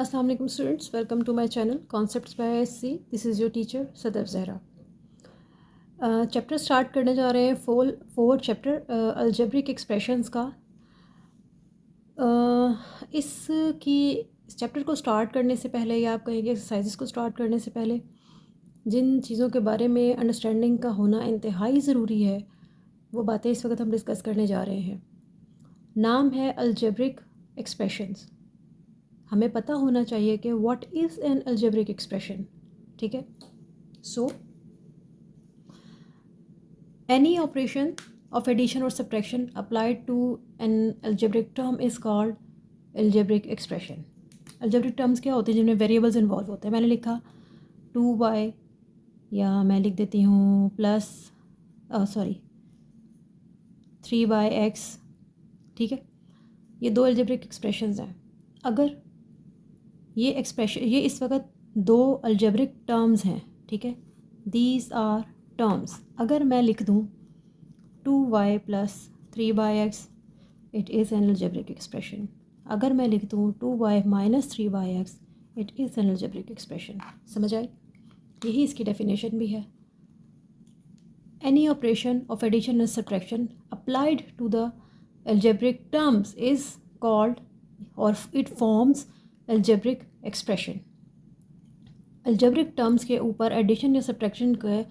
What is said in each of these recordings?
अस्सलाम वालेकुम students, welcome to my channel concepts by SC. This is your teacher Sadaf Zahra. Chapter start करने जा रहे हैं फोर्थ चैप्टर अलजेब्रिक एक्सप्रेशंस का। इस चैप्टर को स्टार्ट करने से पहले या आप कहेंगे एक्सरसाइजेस को स्टार्ट करने से पहले जिन चीज़ों के बारे में अंडरस्टैंडिंग का होना इंतहाई ज़रूरी है वो बातें इस वक्त हम डिस्कस करने जा रहे हैं। नाम है अलजेब्रिक एक्सप्रेशंस। हमें पता होना चाहिए कि what is an algebraic expression. ठीक है, so any operation of addition और subtraction applied to an algebraic term is called algebraic expression. Algebraic terms क्या होते हैं? जिनमें वेरिएबल्स इन्वॉल्व होते हैं। मैंने लिखा 2y, या मैं लिख देती हूँ प्लस 3x। ठीक है, ये दो अलजेब्रिक एक्सप्रेशंस हैं। अगर ये इस वक्त दो अलजेब्रिक टर्म्स हैं। ठीक है, दीज आर टर्म्स। अगर मैं लिख दूँ 2y plus 3x, it is an algebraic expression. अगर मैं लिख दूँ 2y minus 3x, it is an algebraic expression. समझ आई? यही इसकी डेफिनेशन भी है। Any operation of addition and subtraction applied to the algebraic terms is called और it forms algebraic expression. Algebraic terms के ऊपर एडिशन या सब्ट्रैक्शन का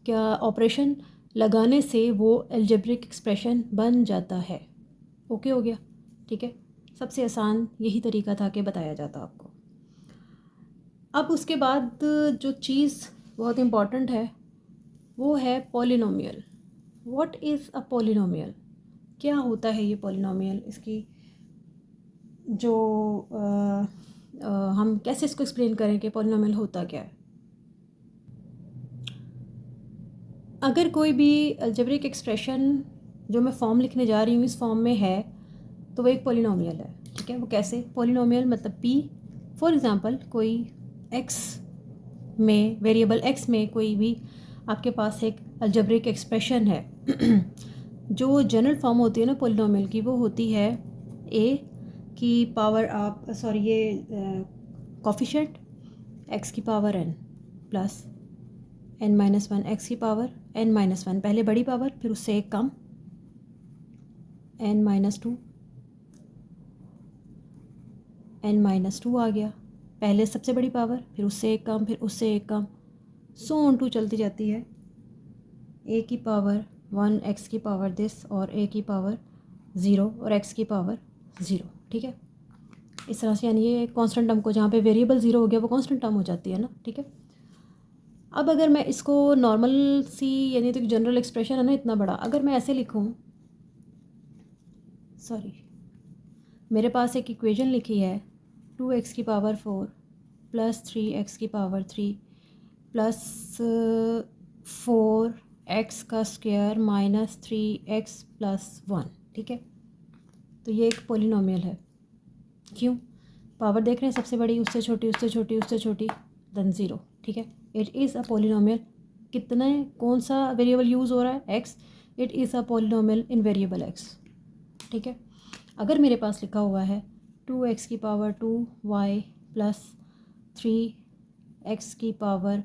क्या ऑपरेशन लगाने से वो अलजेब्रिक एक्सप्रेशन बन जाता है। ओके हो गया? ठीक है, सबसे आसान यही तरीका था कि बताया जाता आपको। अब उसके बाद जो चीज़ बहुत इम्पॉर्टेंट है वो है polynomial. What is a polynomial? क्या होता है ये पॉलिनोमियल? इसकी जो हम कैसे इसको एक्सप्लेन करें कि पॉलिनोमियल होता क्या है। अगर कोई भी अलजेब्रिक एक्सप्रेशन जो मैं फॉर्म लिखने जा रही हूँ इस फॉर्म में है तो वो एक पॉलिनोमियल है। ठीक है, वो कैसे? पॉलिनोमियल मतलब p, फॉर एग्ज़ाम्पल कोई x में, वेरिएबल x में कोई भी आपके पास एक अलजेब्रिक एक्सप्रेशन है। जो जनरल फॉर्म होती है ना पॉलिनोमियल की, वो होती है a की पावर ये कोफिशिएंट x की power n plus n-1 x की पावर n-1, पहले बड़ी पावर फिर उससे एक कम n-2, n-2 आ गया, पहले सबसे बड़ी पावर फिर उससे एक कम फिर उससे एक कम, सो ऑन टू चलती जाती है। a की पावर 1 x की पावर दिस और a की पावर 0 और x की पावर 0। ठीक है, इस तरह से, यानी ये कांस्टेंट टर्म को, जहाँ पे वेरिएबल 0 हो गया वो कांस्टेंट टर्म हो जाती है ना। ठीक है, अब अगर मैं इसको नॉर्मल सी, यानी तो जनरल एक्सप्रेशन है ना इतना बड़ा, अगर मैं ऐसे लिखूं, मेरे पास एक इक्वेशन लिखी है 2x की पावर 4 प्लस 3x की पावर 3 प्लस 4x का स्क्वायर माइनस 3x प्लस 1। ठीक है, तो ये एक पॉलिनोमियल है। क्यों? पावर देख रहे हैं, सबसे बड़ी उससे छोटी उससे छोटी उससे छोटी देन 0। ठीक है, इट इज़ अ पॉलिनोमियल। कितने, कौन सा वेरिएबल यूज़ हो रहा है? x। It is a polynomial in variable x। ठीक है, अगर मेरे पास लिखा हुआ है 2x की पावर 2y प्लस 3x की पावर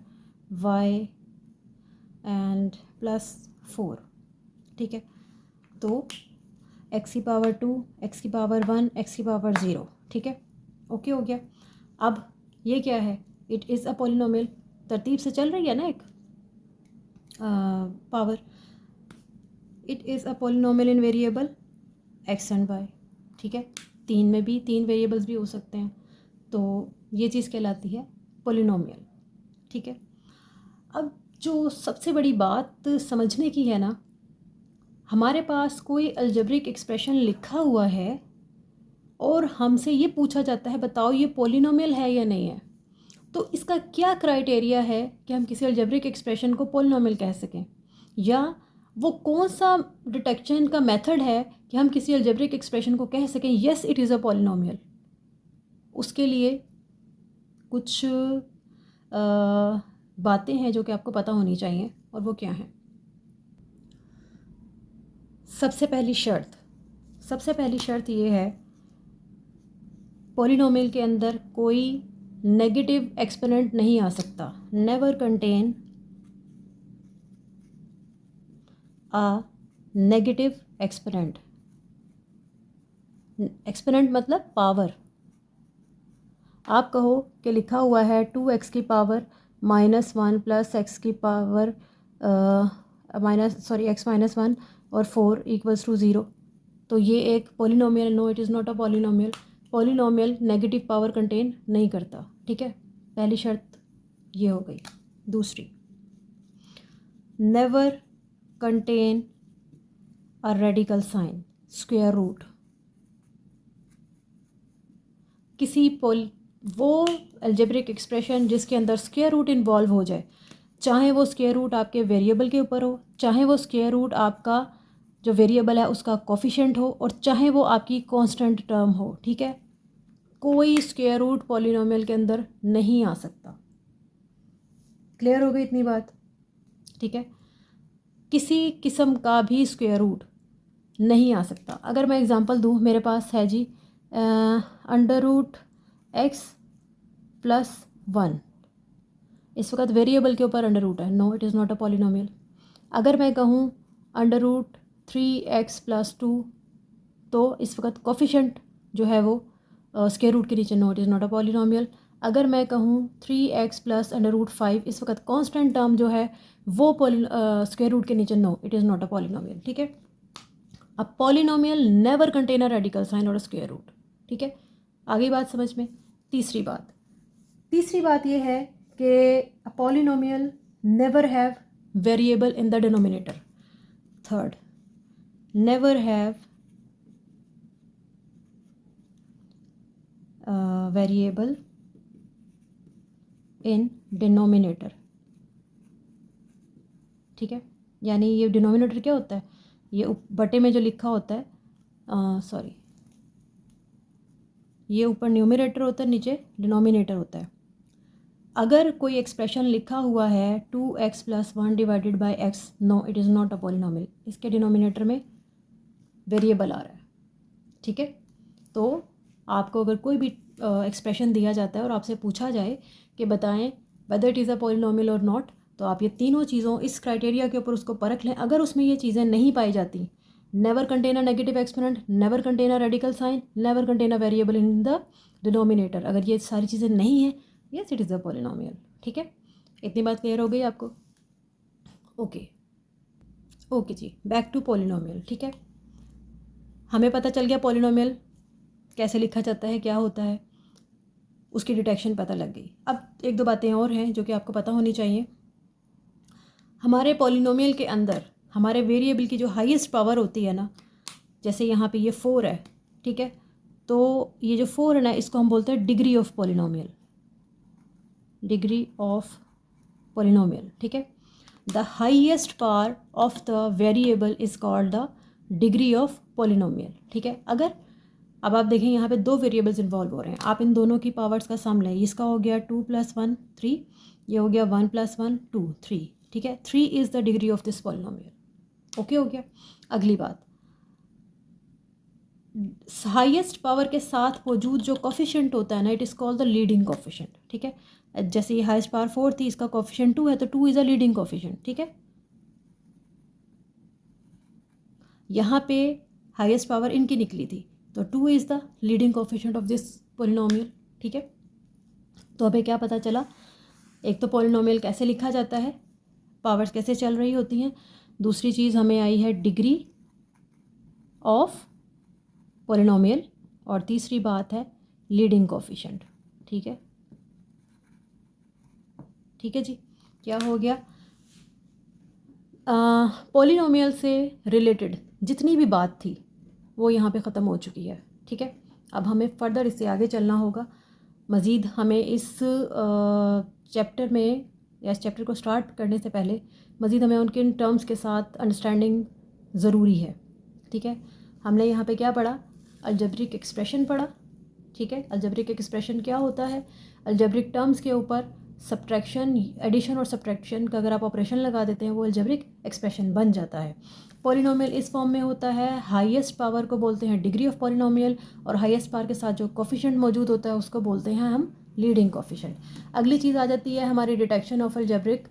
y एंड प्लस 4। ठीक है, तो x की पावर 2, x की पावर 1, x की पावर 0। ठीक है, ओके हो गया। अब ये क्या है? It is a polynomial. तरतीब से चल रही है ना एक power. It is a polynomial in variable x and y। ठीक है, तीन में भी, तीन वेरिएबल्स भी हो सकते हैं, तो ये चीज़ कहलाती है पॉलिनोमियल। ठीक है, अब जो सबसे बड़ी बात समझने की है ना, हमारे पास कोई अलजेब्रिक एक्सप्रेशन लिखा हुआ है और हमसे ये पूछा जाता है बताओ ये पॉलिनोमियल है या नहीं है, तो इसका क्या क्राइटेरिया है कि हम किसी अलजेब्रिक एक्सप्रेशन को पॉलिनोमियल कह सकें, या वो कौन सा डिटेक्शन का मेथड है कि हम किसी अलजेब्रिक एक्सप्रेशन को कह सकें yes it is a polynomial. उसके लिए कुछ बातें हैं जो कि आपको पता होनी चाहिए, और वो क्या हैं? सबसे पहली शर्त ये है पॉलिनोमियल के अंदर कोई नेगेटिव एक्सपोनेंट नहीं आ सकता। Never contain a negative exponent. Exponent मतलब पावर। आप कहो कि लिखा हुआ है 2x की पावर -1 प्लस एक्स की पावर x-1 और 4 इक्वल्स टू 0, तो ये एक polynomial. No, it is not a polynomial. Polynomial negative power contain नहीं करता। ठीक है, पहली शर्त ये हो गई। दूसरी, never contain a radical sign, square root. किसी वो अलजेब्रिक एक्सप्रेशन जिसके अंदर स्क्वायर रूट इन्वॉल्व हो जाए, चाहे वो स्क्वायर रूट आपके वेरिएबल के ऊपर हो, चाहे वो स्क्वायर रूट आपका जो वेरिएबल है उसका कोफिशिएंट हो, और चाहे वो आपकी कांस्टेंट टर्म हो। ठीक है, कोई स्क्वायर रूट पॉलिनोमियल के अंदर नहीं आ सकता। क्लियर हो गई इतनी बात? ठीक है, किसी किस्म का भी स्क्वायर रूट नहीं आ सकता। अगर मैं एग्जांपल दूं, मेरे पास है जी √x + 1। इस वक्त वेरिएबल के ऊपर अंडर रूट है। No, it is not a polynomial. अगर मैं कहूँ √3x + 2, तो इस वक्त कोफिशिएंट जो है वो स्क्वायर रूट के नीचे। No, it is not a polynomial. अगर मैं कहूँ 3x + √5, इस वक्त कांस्टेंट टर्म जो है वो स्क्वायर रूट के नीचे। No, it is not a polynomial. ठीक है, अब polynomial never contain a radical sign और स्क्वायर रूट। ठीक है, आगे बात समझ में। तीसरी बात ये है कि polynomial never have variable in the denominator. Third, never have variable in denominator. ठीक है, यानी ये डिनोमिनेटर क्या होता है? ये बटे में जो लिखा होता है, सॉरी, ये ऊपर न्यूमरेटर होता है, नीचे डिनोमिनेटर होता है। अगर कोई एक्सप्रेशन लिखा हुआ है 2x + 1 / x, no, it is not a polynomial. इसके डिनोमिनेटर में वेरिएबल आ रहा है। ठीक है, तो आपको अगर कोई भी एक्सप्रेशन दिया जाता है और आपसे पूछा जाए कि बताएं whether it is a polynomial और नॉट, तो आप ये तीनों चीज़ों, इस क्राइटेरिया के ऊपर उसको परख लें। अगर उसमें ये चीज़ें नहीं पाई जाती, never contain a negative exponent, never contain a radical sign, never contain a variable in the denominator, अगर ये सारी चीज़ें नहीं हैं, yes it is a polynomial. ठीक है, इतनी बात क्लियर हो गई आपको? ओके ओके जी, बैक टू पॉलिनोमियल। ठीक है, हमें पता चल गया पॉलिनोमियल कैसे लिखा जाता है, क्या होता है, उसकी डिटेक्शन पता लग गई। अब एक दो बातें और हैं जो कि आपको पता होनी चाहिए। हमारे पॉलिनोमियल के अंदर हमारे वेरिएबल की जो हाईएस्ट पावर होती है ना, जैसे यहाँ पे ये 4 है। ठीक है, तो ये जो 4 है ना, इसको हम बोलते हैं degree of polynomial. Degree of polynomial. ठीक है, the highest power of the variable is called the degree of polynomial. ठीक है, अगर अब आप देखें यहाँ पे 2 वेरिएबल्स इन्वॉल्व हो रहे हैं, आप इन दोनों की पावर्स का सम लें। इसका हो गया 2 + 1 3, ये हो गया 1 + 1 2 3। ठीक है, 3 is the degree of this polynomial. Okay हो गया। अगली बात, हाईएस्ट पावर के साथ मौजूद जो कोफिशिएंट होता है ना, it is called the leading coefficient. ठीक है, जैसे ये हाईएस्ट पावर 4 थी, इसका कोफिशिएंट 2 है, तो 2 इज़ अ लीडिंग कोफिशिएंट। ठीक है, यहाँ पे हाईएस्ट पावर इनकी निकली थी, तो 2 is the leading coefficient of this polynomial. ठीक है, तो अभी क्या पता चला? एक तो पॉलिनोमियल कैसे लिखा जाता है, पावर्स कैसे चल रही होती हैं। दूसरी चीज़ हमें आई है डिग्री ऑफ पॉलिनोमियल, और तीसरी बात है लीडिंग कोफिशिएंट। ठीक है, ठीक है जी, क्या हो गया? पॉलिनोमियल से रिलेटेड जितनी भी बात थी वो यहाँ पे ख़त्म हो चुकी है। ठीक है, अब हमें फ़र्दर इससे आगे चलना होगा। मज़ीद हमें इस चैप्टर में, या इस चैप्टर को स्टार्ट करने से पहले मज़ीद हमें उनके टर्म्स के साथ अंडरस्टैंडिंग ज़रूरी है। ठीक है, हमने यहाँ पे क्या पढ़ा? अलजेब्रिक एक्सप्रेशन पढ़ा। ठीक है, अलजेब्रिक एक्सप्रेशन क्या होता है? अलजेब्रिक टर्म्स के ऊपर सब्ट्रैक्शन, एडिशन और सब्ट्रैक्शन का अगर आप ऑपरेशन लगा देते हैं वो अलजेब्रिक एक्सप्रेशन बन जाता है। पॉलिनोमियल इस फॉर्म में होता है, हाईएस्ट पावर को बोलते हैं डिग्री ऑफ पॉलिनोमियल, और हाईएस्ट पावर के साथ जो कोफिशिएंट मौजूद होता है उसको बोलते हैं हम लीडिंग कोफिशिएंट। अगली चीज़ आ जाती है हमारी डिटेक्शन ऑफ अलजेब्रिक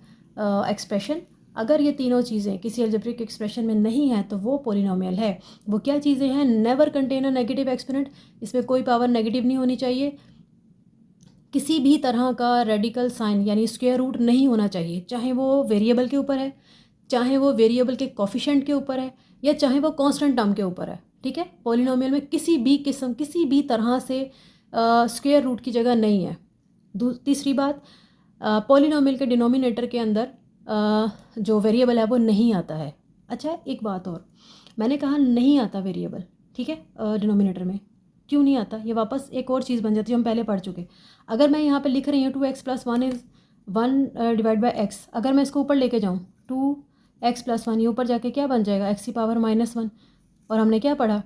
एक्सप्रेशन। अगर ये तीनों चीज़ें किसी अलजेब्रिक एक्सप्रेशन में नहीं है तो वो पॉलिनोमियल है। वो क्या चीज़ें हैं? Never contain a negative exponent, इसमें कोई पावर नेगेटिव नहीं होनी चाहिए, किसी भी तरह का रेडिकल साइन यानी स्क्वायर रूट नहीं होना चाहिए, चाहे वो वेरिएबल के ऊपर है, चाहे वो वेरिएबल के कोफिशिएंट के ऊपर है, या चाहे वो कांस्टेंट टर्म के ऊपर है। ठीक है, पॉलिनोमियल में किसी भी किस्म, किसी भी तरह से स्क्वायर रूट की जगह नहीं है। तीसरी बात, पॉलिनोमियल के डिनोमिनेटर के अंदर जो वेरिएबल है वो नहीं आता है। अच्छा, एक बात और, मैंने कहा नहीं आता वेरिएबल, ठीक है, डिनोमिनेटर में क्यों नहीं आता? ये वापस एक और चीज़ बन जाती है जो हम पहले पढ़ चुके। अगर मैं यहाँ पे लिख रही हूँ 2x + 1 is 1 divide by x, अगर मैं इसको ऊपर लेके जाऊँ 2x + 1, ये ऊपर जाके क्या बन जाएगा? x की पावर -1। और हमने क्या पढ़ा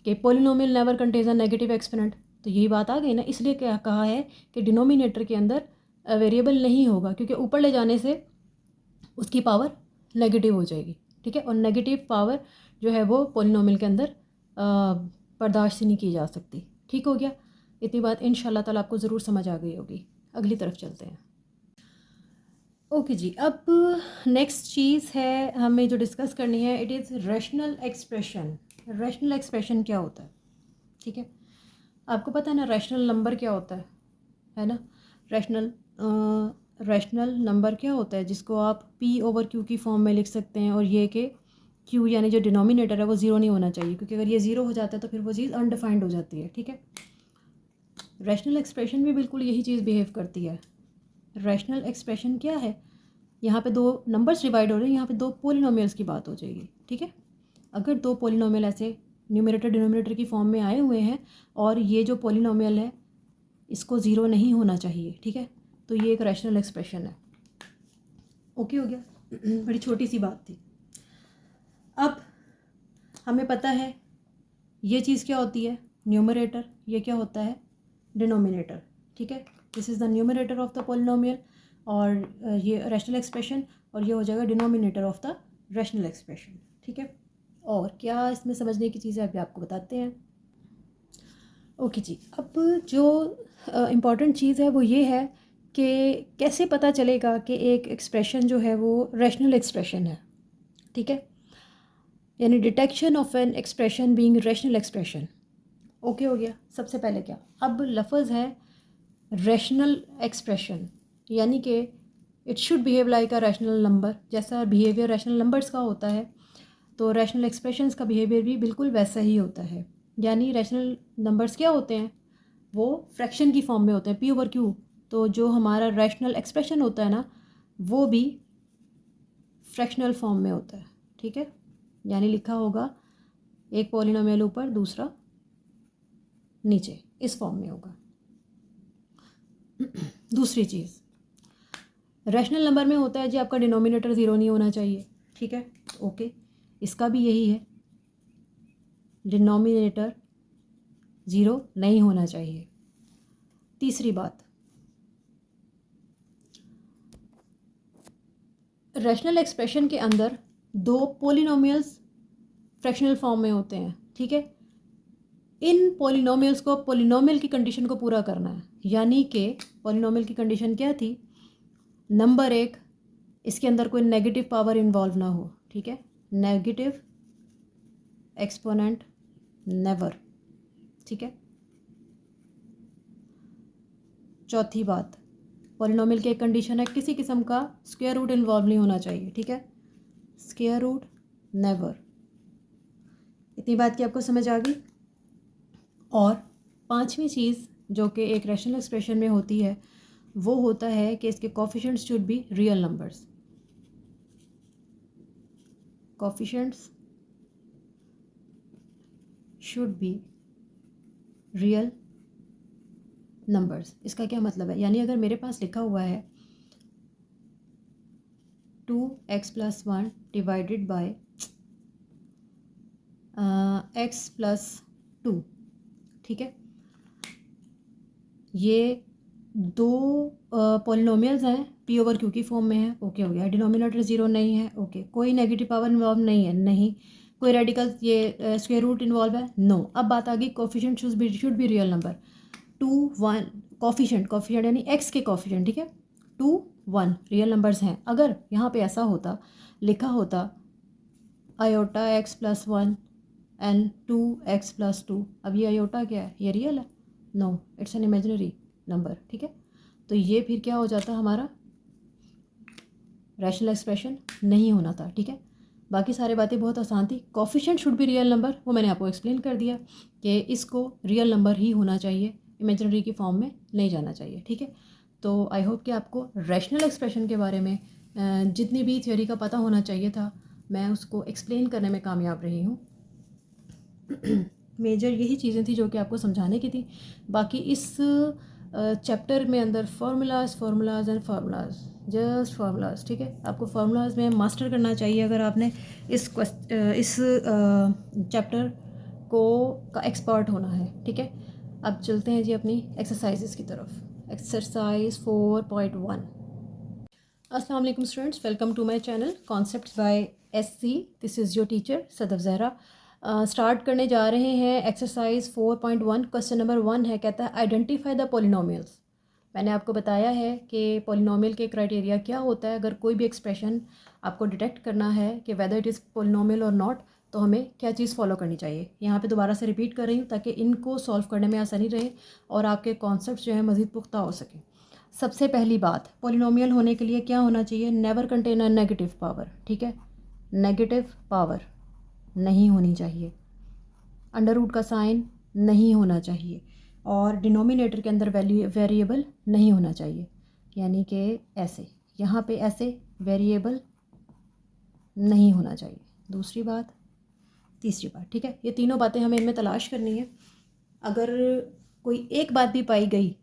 कि polynomial never contains a negative exponent, तो यही बात आ गई ना। इसलिए क्या कहा है कि डिनोमिनेटर के अंदर वेरिएबल नहीं होगा, क्योंकि ऊपर ले जाने से उसकी पावर नेगेटिव हो जाएगी। ठीक है, और नेगेटिव पावर जो है वो पॉलिनोमियल के अंदर बर्दाश्त नहीं की जा सकती। ठीक हो गया, इतनी बात इंशाल्लाह ताला आपको ज़रूर समझ आ गई होगी। अगली तरफ चलते हैं। ओके जी, अब नेक्स्ट चीज़ है हमें जो डिस्कस करनी है, it is rational expression. Rational expression क्या होता है? ठीक है, आपको पता है ना रैशनल नंबर क्या होता है ना? रैशनल नंबर क्या होता है जिसको आप P/Q की फॉर्म में लिख सकते हैं, और ये कि Q यानी जो डिनोमिनेटर है वो ज़ीरो नहीं होना चाहिए, क्योंकि अगर ये ज़ीरो हो जाता है तो फिर वो चीज़ अनडिफाइंड हो जाती है। ठीक है, रैशनल एक्सप्रेशन भी बिल्कुल यही चीज़ बिहेव करती है। रैशनल एक्सप्रेशन क्या है? यहाँ पे दो नंबर्स डिवाइड हो रहे हैं, यहाँ पे दो पोलिनोमियल्स की बात हो जाएगी। ठीक है, अगर दो पोलिनोमियल ऐसे न्यूमरेटर डिनोमिनेटर की फॉर्म में आए हुए हैं और ये जो पोलिनोमियल है इसको ज़ीरो नहीं होना चाहिए, ठीक है, तो ये एक रैशनल एक्सप्रेशन है। ओके हो गया, बड़ी छोटी सी बात थी। अब हमें पता है ये चीज़ क्या होती है, न्यूमरेटर, ये क्या होता है, डिनोमिनेटर। ठीक है, this is the numerator of the polynomial, और ये रैशनल एक्सप्रेशन, और ये हो जाएगा denominator of the rational expression. ठीक है, और क्या इसमें समझने की चीज़ें अभी आपको बताते हैं। ओके जी, अब जो इम्पॉर्टेंट चीज़ है वो ये है कि कैसे पता चलेगा कि एक एक्सप्रेशन जो है वो रैशनल एक्सप्रेशन है। ठीक है, यानी detection of an expression being rational expression. Okay हो गया। सबसे पहले क्या, अब लफ्ज़ है रैशनल एक्सप्रेशन, यानी कि it should behave like a rational number. जैसा बिहेवियर रैशनल नंबर्स का होता है तो रैशनल एक्सप्रेशंस का बिहेवियर भी बिल्कुल वैसा ही होता है। यानी रैशनल नंबर्स क्या होते हैं, वो फ्रैक्शन की फॉर्म में होते हैं, P/Q। तो जो हमारा रैशनल एक्सप्रेशन होता है ना, वो भी फ्रैक्शनल फॉर्म में होता है। ठीक है, यानी लिखा होगा एक पॉलिनोमियल ऊपर दूसरा नीचे, इस फॉर्म में होगा। दूसरी चीज़, रैशनल नंबर में होता है जी आपका डिनोमिनेटर ज़ीरो नहीं होना चाहिए। ठीक है, ओके, इसका भी यही है, डिनोमिनेटर ज़ीरो नहीं होना चाहिए। तीसरी बात, रैशनल एक्सप्रेशन के अंदर दो पोलिनोमियल्स फ्रैक्शनल फॉर्म में होते हैं। ठीक है, इन पोलिनोमियल्स को पोलिनोमियल की कंडीशन को पूरा करना है, यानी कि पोलिनोमियल की कंडीशन क्या थी, नंबर एक, इसके अंदर कोई नेगेटिव पावर इन्वॉल्व ना हो। ठीक है, नेगेटिव एक्सपोनेंट नेवर। ठीक है, चौथी बात, पॉलिनोमियल की एक कंडीशन है किसी किस्म का स्क्वायर रूट इन्वॉल्व नहीं होना चाहिए। ठीक है, स्क्वायर रूट नेवर। इतनी बात की आपको समझ आ गई। और पांचवी चीज़ जो कि एक रैशनल एक्सप्रेशन में होती है वो होता है कि इसके coefficients should be real numbers. Coefficients should be real numbers. इसका क्या मतलब है, यानी अगर मेरे पास लिखा हुआ है 2x + 1 डिवाइडेड बाय x + 2, ठीक है, ये दो पॉलिनोमियल्स हैं, पी ओवर क्यू की फॉर्म में है, ओके हो गया। डिनोमिनेटर ज़ीरो नहीं है, ओके। कोई नेगेटिव पावर इन्वॉल्व नहीं है, नहीं। कोई रेडिकल ये स्क्वायर रूट इन्वॉल्व है, नो। अब बात आ गई coefficient should be real number. 2 1 coefficient यानी एक्स के कोफिशिएंट, ठीक है। 2 1 रियल नंबर्स हैं। अगर यहाँ पे ऐसा होता, लिखा होता iota x plus one and 2x+2, अब ये आयोटा क्या है, ये रियल है? No, it's an imaginary number, ठीक है। तो ये फिर क्या हो जाता हमारा, रैशनल एक्सप्रेशन नहीं होना था, ठीक है। बाकी सारी बातें बहुत आसान थी। Coefficient should be real number, वो मैंने आपको एक्सप्लेन कर दिया कि इसको रियल नंबर ही होना चाहिए, इमेजिनरी की फॉर्म में नहीं जाना चाहिए, ठीक है। तो आई होप कि आपको रैशनल एक्सप्रेशन के बारे में जितनी भी थ्योरी का पता होना चाहिए था, मैं उसको एक्सप्लेन करने में कामयाब रही हूँ। मेजर यही चीज़ें थी जो कि आपको समझाने की थी। बाकी इस चैप्टर में अंदर formulas and formulas, just formulas, ठीक है। आपको फार्मूलाज में मास्टर करना चाहिए अगर आपने इस चैप्टर को का एक्सपर्ट होना है, ठीक है। अब चलते हैं जी अपनी एक्सरसाइजेस की तरफ। एक्सरसाइज 4.1। अस्सलाम वालेकुम students, welcome to my channel concepts by SC। This is your teacher Sadaf Zahra. Start करने जा रहे हैं एक्सरसाइज 4.1। क्वेश्चन नंबर 1 है, कहता है आइडेंटिफाई द पॉलिनोमियल्स। मैंने आपको बताया है कि पॉलिनोमियल के क्राइटेरिया क्या होता है। अगर कोई भी एक्सप्रेशन आपको डिटेक्ट करना है कि वेदर इट इज़ पॉलिनोमियल और नॉट, तो हमें क्या चीज़ फॉलो करनी चाहिए। यहाँ पे दोबारा से रिपीट कर रही हूँ ताकि इनको सॉल्व करने में आसानी रहे और आपके कॉन्सेप्ट जो है मज़ीद पुख्ता हो सके। सबसे पहली बात, पॉलिनोमियल होने के लिए क्या होना चाहिए, never contain a negative power, ठीक है। नेगेटिव पावर नहीं होनी चाहिए, अंडर रूट का साइन नहीं होना चाहिए, और डिनोमिनेटर के अंदर वैल्यू वेरिएबल नहीं होना चाहिए, यानी कि ऐसे यहाँ पे ऐसे वेरिएबल नहीं होना चाहिए। दूसरी बात, तीसरी बात, ठीक है। ये तीनों बातें हमें इनमें तलाश करनी है। अगर कोई एक बात भी पाई गई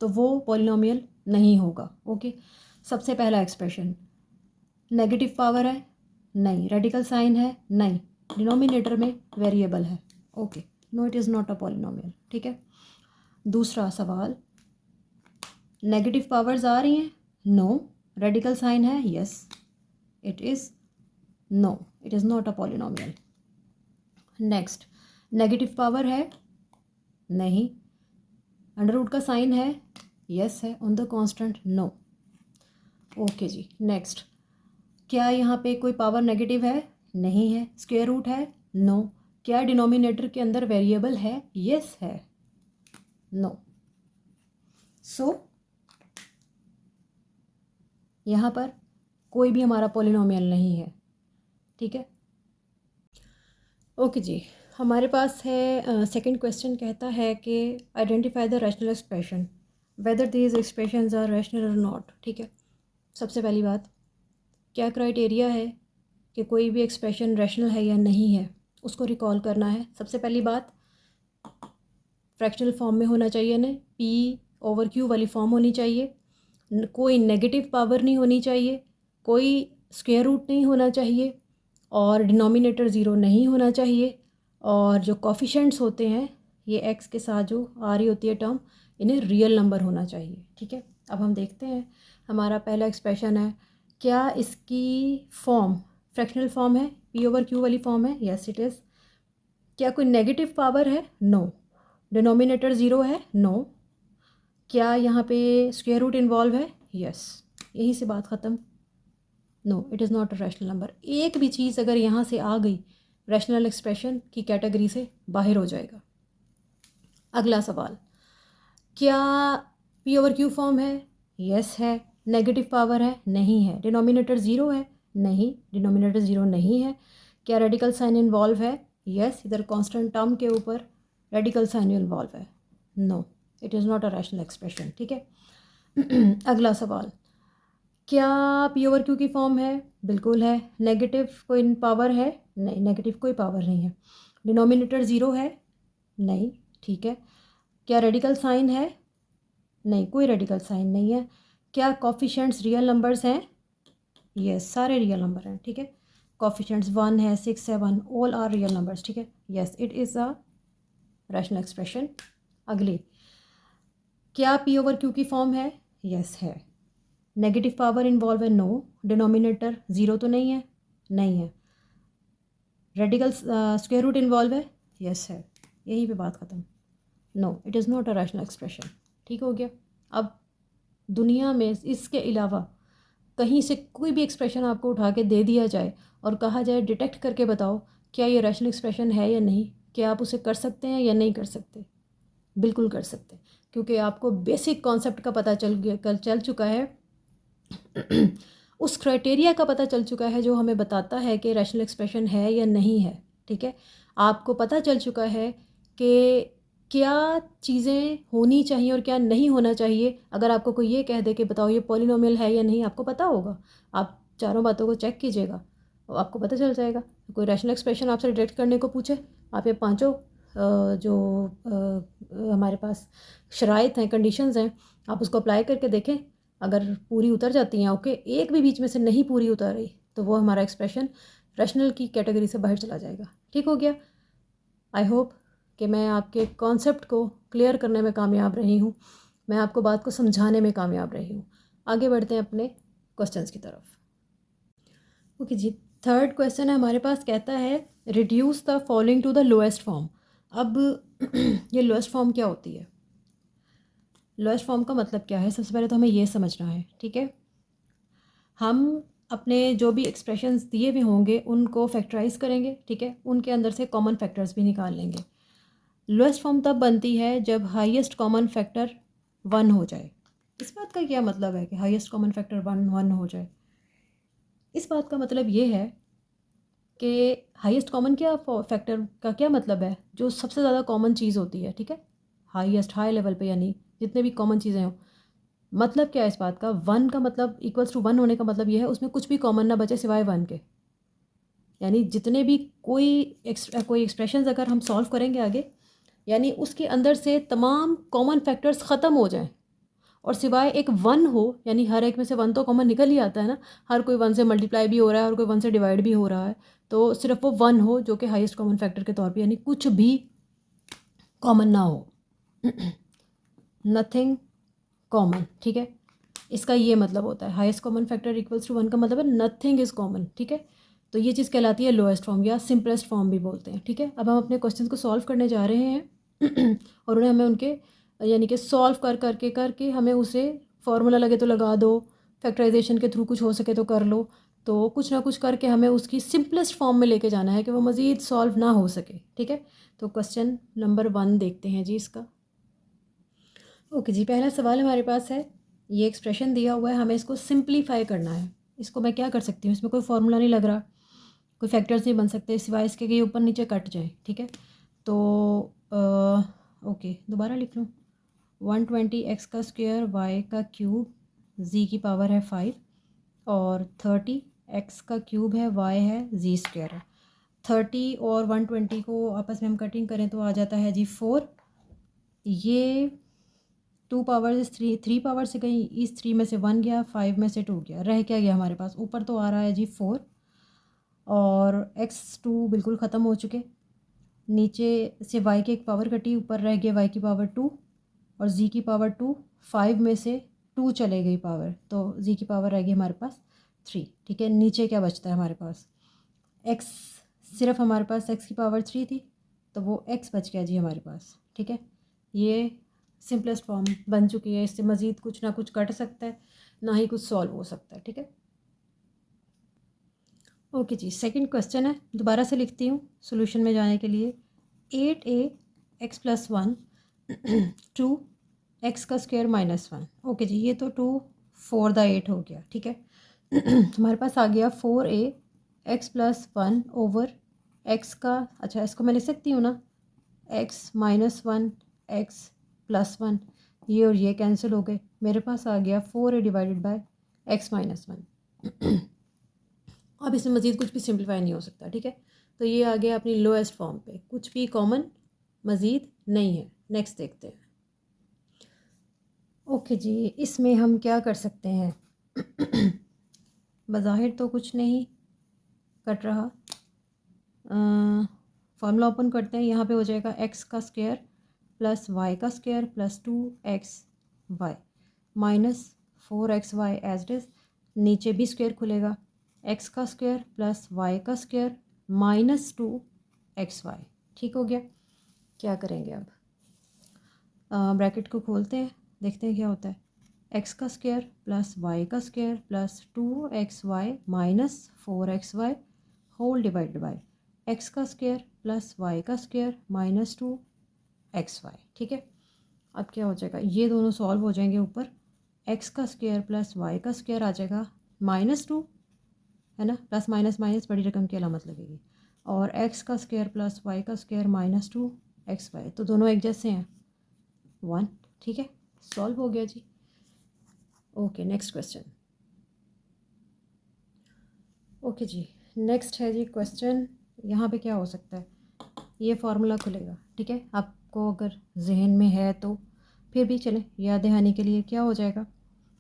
तो वो पॉलिनोमियल नहीं होगा, ओके। सबसे पहला एक्सप्रेशन, नेगेटिव पावर है, नहीं। रेडिकल साइन है, नहीं। डिनोमिनेटर में वेरिएबल है, okay. No, it is not a polynomial, ठीक है। दूसरा सवाल, नेगेटिव पावर्स आ रही हैं, नो। रेडिकल साइन है, yes. It is no, it is not a polynomial. Next, negative power है, नहीं। अंडर रूट का साइन है, यस है। On the constant, no. Okay जी, नेक्स्ट, क्या यहाँ पे कोई पावर नेगेटिव है, नहीं है। स्क्वायर रूट है, नो। क्या डिनोमिनेटर के अंदर वेरिएबल है, यस है, नो। सो यहाँ पर कोई भी हमारा पॉलिनोमियल नहीं है, ठीक है। ओके जी, हमारे पास है सेकंड क्वेश्चन, कहता है कि identify the rational expression whether these expressions are rational और नॉट, ठीक है। सबसे पहली बात, क्या क्राइटेरिया है कि कोई भी एक्सप्रेशन रैशनल है या नहीं है, उसको रिकॉल करना है। सबसे पहली बात, फ्रैक्शनल फॉर्म में होना चाहिए ना, P/Q वाली फॉर्म होनी चाहिए, कोई नेगेटिव पावर नहीं होनी चाहिए, कोई स्क्वायर रूट नहीं होना चाहिए, और डिनोमिनेटर ज़ीरो नहीं होना चाहिए, और जो कोफिशिएंट्स होते हैं ये एक्स के साथ जो आ रही होती है टर्म, इन्हें रियल नंबर होना चाहिए, ठीक है। अब हम देखते हैं, हमारा पहला एक्सप्रेशन है, क्या इसकी फॉर्म फ्रैक्शनल फॉर्म है, P/Q वाली फॉर्म है, यस इट इज़। क्या कोई नेगेटिव पावर है, नो। डिनोमिनेटर ज़ीरो है, नो। क्या यहाँ पे स्क्वायर रूट इन्वॉल्व है, यस। यहीं से बात ख़त्म, no, it is not a rational number. एक भी चीज़ अगर यहाँ से आ गई, रैशनल एक्सप्रेशन की कैटेगरी से बाहर हो जाएगा। अगला सवाल, क्या P/Q फॉर्म है, यस है। नेगेटिव पावर है, नहीं है। डिनोमिनेटर ज़ीरो है, नहीं। डिनोमिनेटर ज़ीरो नहीं है। क्या रेडिकल साइन इन्वॉल्व है, यस। इधर कांस्टेंट टर्म के ऊपर रेडिकल साइन इन्वॉल्व है, no, it is not a rational expression, ठीक है। अगला सवाल, क्या P/Q की फॉर्म है, बिल्कुल है। नेगेटिव कोई पावर है, नहीं। नेगेटिव कोई पावर नहीं है। डिनोमिनेटर ज़ीरो है, नहीं, ठीक है। क्या रेडिकल साइन है, नहीं, कोई रेडिकल साइन नहीं है। क्या कोफिशिएंट्स रियल नंबर्स हैं, यस, सारे रियल नंबर हैं, ठीक है। कोफिशिएंट्स 1 है, 6 है, 1, ऑल आर रियल नंबर्स, ठीक है। Yes, it is a rational expression. अगली, क्या पी ओवर क्यू की फॉर्म है? यस है। नेगेटिव पावर इन्वॉल्व है? नो। डिनोमिनेटर ज़ीरो तो नहीं है? नहीं है। रेडिकल स्क्वायर रूट इन्वॉल्व है? यस है। यहीं पे बात ख़त्म। No, it is not a rational expression. ठीक हो गया। अब दुनिया में इसके अलावा कहीं से कोई भी एक्सप्रेशन आपको उठा के दे दिया जाए और कहा जाए डिटेक्ट करके बताओ क्या ये रैशनल एक्सप्रेशन है या नहीं, क्या आप उसे कर सकते हैं या नहीं कर सकते? बिल्कुल कर सकते हैं, क्योंकि आपको बेसिक कॉन्सेप्ट का पता चल चुका है। उस क्राइटेरिया का पता चल चुका है जो हमें बताता है कि रैशनल एक्सप्रेशन है या नहीं है। ठीक है, आपको पता चल चुका है कि क्या चीज़ें होनी चाहिए और क्या नहीं होना चाहिए। अगर आपको कोई ये कह दे कि बताओ ये पॉलिनोमियल है या नहीं, आपको पता होगा। आप चारों बातों को चेक कीजिएगा, तो आपको पता चल जाएगा। कोई रैशनल एक्सप्रेशन आपसे डिटेक्ट करने को पूछे, आप ये पांचों जो हमारे पास शराइत हैं, कंडीशंस हैं, आप उसको अप्लाई करके देखें। अगर पूरी उतर जाती हैं, ओके, एक भी बीच में से नहीं पूरी उतर रही, तो वो हमारा एक्सप्रेशन रैशनल की कैटेगरी से बाहर चला जाएगा। ठीक हो गया। आई होप कि मैं आपके कॉन्सेप्ट को क्लियर करने में कामयाब रही हूँ, मैं आपको बात को समझाने में कामयाब रही हूँ। आगे बढ़ते हैं अपने क्वेश्चंस की तरफ। ओके जी, थर्ड क्वेश्चन है हमारे पास, कहता है reduce the following to the lowest form. अब ये लोएस्ट फॉर्म क्या होती है? लोएस्ट फॉर्म का मतलब क्या है, सबसे पहले तो हमें ये समझना है। ठीक है, हम अपने जो भी एक्सप्रेशंस दिए हुए होंगे उनको फैक्टराइज करेंगे। ठीक है, उनके अंदर से कॉमन फैक्टर्स भी निकाल लेंगे। लोएस्ट फॉर्म तब बनती है जब हाईएस्ट कॉमन फैक्टर 1 हो जाए। इस बात का क्या मतलब है कि हाईएस्ट कॉमन फैक्टर 1 हो जाए? इस बात का मतलब ये है कि हाईएस्ट कॉमन क्या फैक्टर का क्या मतलब है, जो सबसे ज़्यादा कॉमन चीज़ होती है। ठीक है, हाईएस्ट, हाई लेवल पे, यानी जितने भी कॉमन चीज़ें हों। मतलब क्या है इस बात का? 1 का मतलब इक्वल्स टू 1 होने का मतलब ये है उसमें कुछ भी कॉमन ना बचे सिवाय 1 के। यानी जितने भी कोई एक्सप्रेशंस अगर हम सॉल्व करेंगे आगे, यानी उसके अंदर से तमाम कॉमन फैक्टर्स ख़त्म हो जाएं और सिवाय एक 1 हो, यानी हर एक में से 1 तो कॉमन निकल ही आता है ना। हर कोई 1 से मल्टीप्लाई भी हो रहा है, हर कोई 1 से डिवाइड भी हो रहा है, तो सिर्फ वो 1 हो जो कि हाईएस्ट कॉमन फैक्टर के तौर पे, यानी कुछ भी कॉमन ना हो। Nothing common. ठीक है, इसका ये मतलब होता है highest common factor equals to 1 का मतलब है नथिंग इज़ कॉमन। ठीक है, तो ये चीज़ कहलाती है लोएस्ट फॉर्म या सिंपलेस्ट फॉर्म भी बोलते हैं। ठीक है, अब हम अपने क्वेश्चन को सॉल्व करने जा रहे हैं और उन्हें हमें उनके यानी कि सॉल्व करके हमें उसे फार्मूला लगे तो लगा दो, फैक्टराइजेशन के थ्रू कुछ हो सके तो कर लो, तो कुछ ना कुछ करके हमें उसकी सिंपलेस्ट फॉर्म में लेके जाना है कि वो मज़ीद सॉल्व ना हो सके। ठीक है, तो क्वेश्चन नंबर 1 देखते हैं जी इसका। ओके जी, पहला सवाल हमारे पास है, ये एक्सप्रेशन दिया हुआ है, हमें इसको सिंप्लीफाई करना है। इसको मैं क्या कर सकती हूँ, इसमें कोई फार्मूला नहीं लग रहा, कोई फैक्टर्स नहीं बन सकते सिवाय इसके कि ये ऊपर नीचे कट जाए। ठीक है, तो ओके दोबारा लिख लूँ। 120 का स्क्वायर वाई का क्यूब जी की पावर है 5 और 30 एक्स का क्यूब है वाई है जी स्क्वायर है। 30 और 120 को आपस में हम कटिंग करें तो आ जाता है जी 4। ये 2 पावर इस 3 पावर से गई, इस 3 में से 1 गया, 5 में से 2 गया, रह क्या गया हमारे पास? ऊपर तो आ रहा है जी 4 और x2 बिल्कुल ख़त्म हो चुके। नीचे से y की एक पावर कटी, ऊपर रह गया y की पावर 2 और z की पावर 2। 5 में से 2 चले गई पावर, तो z की पावर रह गई हमारे पास 3। ठीक है, नीचे क्या बचता है हमारे पास? x, सिर्फ हमारे पास x की पावर 3 थी, तो वो x बच गया जी हमारे पास। ठीक है, ये सिंपलेस्ट फॉर्म बन चुकी है। इससे मज़ीद कुछ ना कुछ कट सकता है, ना ही कुछ सॉल्व हो सकता है। ठीक है, ओके जी, सेकंड क्वेश्चन है, दोबारा से लिखती हूँ सॉल्यूशन में जाने के लिए। 8a x + 1 2 x का स्क्वायर -1। ओके जी, ये तो 2 4 द 8 हो गया। ठीक है, हमारे पास आ गया 4a x + 1 ओवर x का, अच्छा इसको मैं लिख सकती हूँ ना, x - 1 x + 1, ये और ये कैंसिल हो गए, मेरे पास आ गया 4a डिवाइडेड बाय x - 1। अब इसमें मज़ीद कुछ भी सिंप्लीफाई नहीं हो सकता। ठीक है, तो ये आ गया अपनी लोएस्ट फॉर्म पे, कुछ भी कॉमन मज़ीद नहीं है। नेक्स्ट देखते हैं। ओके जी, इसमें हम क्या कर सकते हैं? बज़ाहिर तो कुछ नहीं कट रहा, फार्मूला ओपन करते हैं। यहाँ पे हो जाएगा x का स्क्वायर + y का square + 2x y minus 4xy as it is, नीचे भी स्क्वायर खुलेगा, x का स्क्वायर प्लस y का स्क्वायर माइनस 2xy। ठीक हो गया। क्या करेंगे अब, ब्रैकेट को खोलते हैं, देखते हैं क्या होता है। x का स्क्वायर प्लस y का square plus 2xy minus 4xy whole divided by x का स्क्वायर प्लस y का स्क्वायर माइनस 2xy। ठीक है, अब क्या हो जाएगा, ये दोनों सॉल्व हो जाएंगे ऊपर, x का स्क्वायर प्लस y का स्क्वायर आ जाएगा -2, है ना, प्लस माइनस माइनस बड़ी रकम की अलामत लगेगी, और x का स्क्वायर प्लस y का स्क्वायर -2xy, तो दोनों एक जैसे हैं 1। ठीक है, सॉल्व हो गया जी। Okay, next question. ओके जी, नेक्स्ट है जी क्वेश्चन। यहाँ पे क्या हो सकता है, ये फार्मूला खुलेगा। ठीक है, आपको अगर जहन में है तो फिर भी चलें याद दहानी के लिए, क्या हो जाएगा,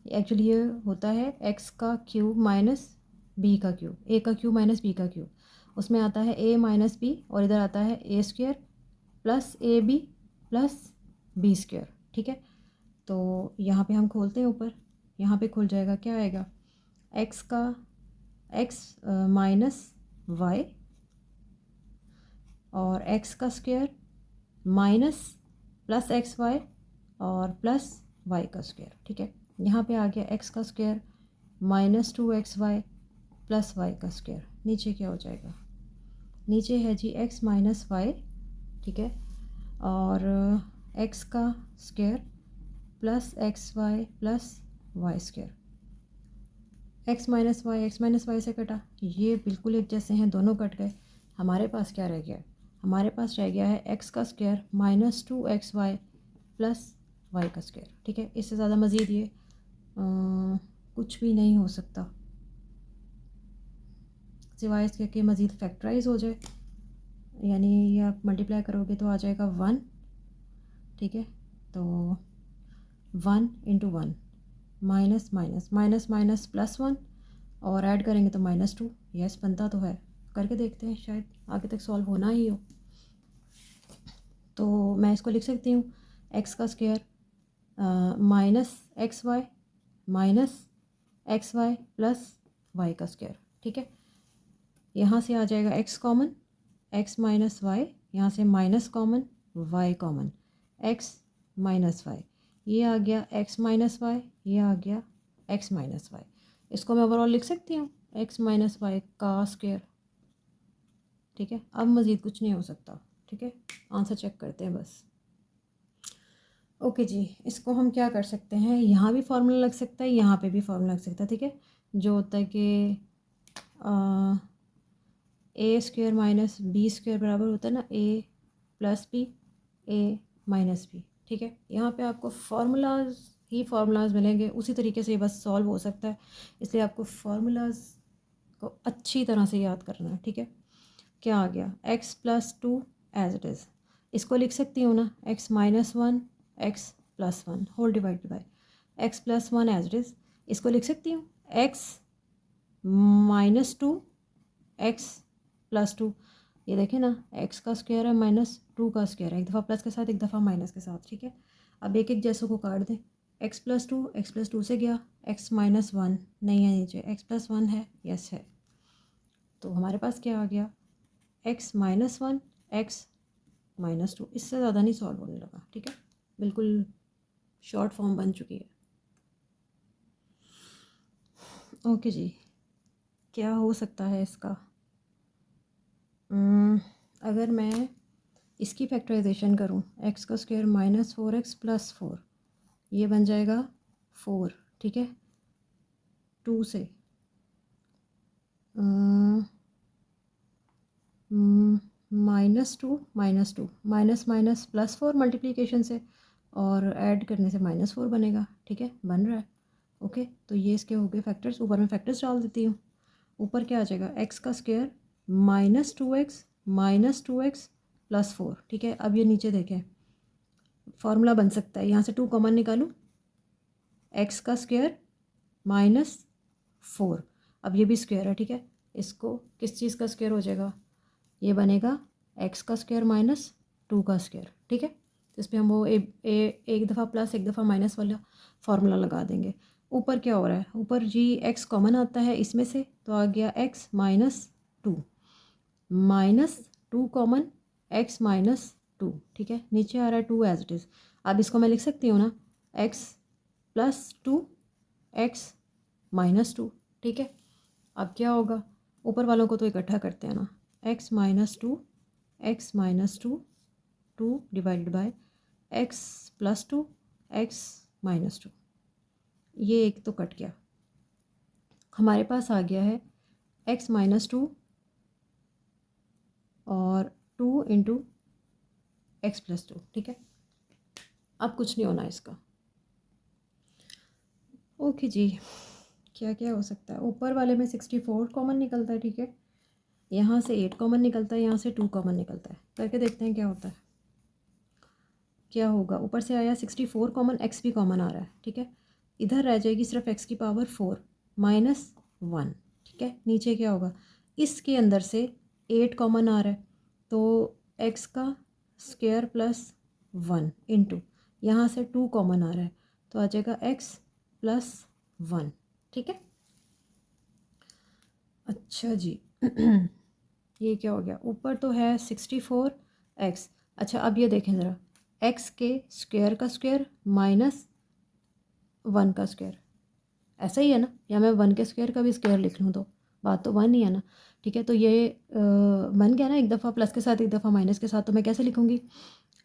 एक्चुअली ये होता है x का क्यूब माइनस बी का क्यूब, a का क्यूब माइनस b का क्यूब, उसमें आता है a माइनस बी, और इधर आता है a square plus a b plus b square. ठीक है, तो यहाँ पे हम खोलते हैं ऊपर, यहाँ पे खुल जाएगा, क्या आएगा, x का x माइनस वाई और x का square minus plus x y और प्लस y का स्क्वायर। ठीक है, यहाँ पे आ गया x का स्क्वायर -2xy प्लस y का स्क्वायर, नीचे क्या हो जाएगा, नीचे है जी x माइनस वाई। ठीक है, और x का square plus x y plus y square, x minus y से कटा, ये बिल्कुल एक जैसे हैं, दोनों कट गए। हमारे पास क्या रह गया, हमारे पास रह गया है x का स्क्वायर -2xy प्लस y का स्क्वायर। ठीक है, इससे ज़्यादा मज़ीद ये कुछ भी नहीं हो सकता सिवाय इसके कि मज़ीद फैक्टराइज हो जाए, यानी ये आप मल्टीप्लाई करोगे तो आ जाएगा 1। ठीक है, तो 1 × 1 माइनस माइनस माइनस माइनस +1, और ऐड करेंगे तो -2। यस, बनता तो है, करके देखते हैं, शायद आगे तक सॉल्व होना ही हो। तो मैं इसको लिख सकती हूँ x का स्क्वायर -xy प्लस y का स्क्वायर। ठीक है, यहाँ से आ जाएगा x common, x minus y, यहाँ से minus common, y common, x minus y, ये आ गया x माइनस वाई, ये आ गया x माइनस वाई। इसको मैं ओवरऑल लिख सकती हूँ x माइनस वाई का स्क्वायर। ठीक है, अब मज़ीद कुछ नहीं हो सकता। ठीक है, आंसर चेक करते हैं बस। ओके जी, इसको हम क्या कर सकते हैं, यहाँ भी फार्मूला लग सकता है, यहाँ पे भी फार्मूला लग सकता है। ठीक है, जो होता है कि ए स्क्वायर माइनस बी स्क्वायर बराबर होता है ना ए प्लस बी, ए माइनस बी। ठीक है, यहाँ पे आपको फार्मूलाज ही फार्मूलाज मिलेंगे, उसी तरीके से बस सॉल्व हो सकता है, इसलिए आपको फार्मूलाज को अच्छी तरह से याद करना है। ठीक है, क्या आ गया, x+2 एज इट इज़, इसको लिख सकती हूँ ना x-1 x+1 whole divided by x+1 as it is, इसको लिख सकती हूँ x-2 x+2, ये देखें ना, x का स्क्वायर है -2 का स्क्वायर है, एक दफ़ा प्लस के साथ एक दफ़ा माइनस के साथ। ठीक है, अब एक एक जैसों को काट दें, x+2 से गया, x-1 नहीं है नीचे, x+1 है, यस है, तो हमारे पास क्या आ गया, x-1 x-2, इससे ज़्यादा नहीं सॉल्व होने लगा। ठीक है, बिल्कुल शॉर्ट फॉर्म बन चुकी है। ओके जी, क्या हो सकता है इसका, अगर मैं इसकी फैक्टराइजेशन करूं, x का स्क्वायर -4x + 4, ये बन जाएगा 4। ठीक है, 2 से -2 -2 माइनस माइनस +4 मल्टीप्लिकेशन से, और ऐड करने से -4 बनेगा। ठीक है, बन रहा है। ओके, तो ये इसके हो गए फैक्टर्स, ऊपर में फैक्टर्स डाल देती हूँ। ऊपर क्या आ जाएगा, x का स्क्वायर -2x + 4। ठीक है, अब ये नीचे देखें, फार्मूला बन सकता है, यहाँ से 2 कॉमन निकालूँ, x का स्क्वायर -4, अब ये भी स्क्वायर है। ठीक है, इसको किस चीज़ का स्क्वायर हो जाएगा, ये बनेगा x का स्क्वायर -2 का स्क्वायर। ठीक है, तो इस पर हम वो एक दफ़ा प्लस एक दफ़ा माइनस वाला फार्मूला लगा देंगे। ऊपर क्या हो रहा है, ऊपर जी एक्स कॉमन आता है इसमें से, तो आ गया x minus two common, x minus two, ठीक है। नीचे आ रहा है टू एज इट इज़। अब इसको मैं लिख सकती हूँ ना, x plus two, x minus two, ठीक है। अब क्या होगा, ऊपर वालों को तो इकट्ठा करते हैं ना, x minus two, x minus two, two divided by x plus two, x minus two. ये एक तो कट गया, हमारे पास आ गया है एक्स माइनस टू और two into x plus two, ठीक है। अब कुछ नहीं होना इसका। ओके जी, क्या क्या हो सकता है, ऊपर वाले में 64 कॉमन निकलता है, ठीक है। यहाँ से 8 कॉमन निकलता है, यहाँ से 2 कॉमन निकलता है, करके देखते हैं क्या होता है। क्या होगा, ऊपर से आया 64 कॉमन, एक्स भी कॉमन आ रहा है, ठीक है। इधर रह जाएगी सिर्फ एक्स की पावर 4 माइनस 1, ठीक है। नीचे क्या होगा, इसके अंदर से 8 कॉमन आ रहा है, तो एक्स का स्क्वायर प्लस 1 इंटू यहाँ से 2 कॉमन आ रहा है, तो आ जाएगा एक्स प्लस 1, ठीक है। अच्छा जी ये क्या हो गया, ऊपर तो है 64 एक्स। अच्छा अब ये देखें ज़रा, एक्स के स्क्वायर का स्क्वायर माइनस 1 का स्क्वायर, ऐसा ही है ना, या मैं 1 के स्क्वायर का भी स्क्वायर लिख लूँ तो बात तो 1 ही है ना, ठीक है। तो ये बन गया ना, एक दफ़ा प्लस के साथ एक दफ़ा माइनस के साथ, तो मैं कैसे लिखूँगी,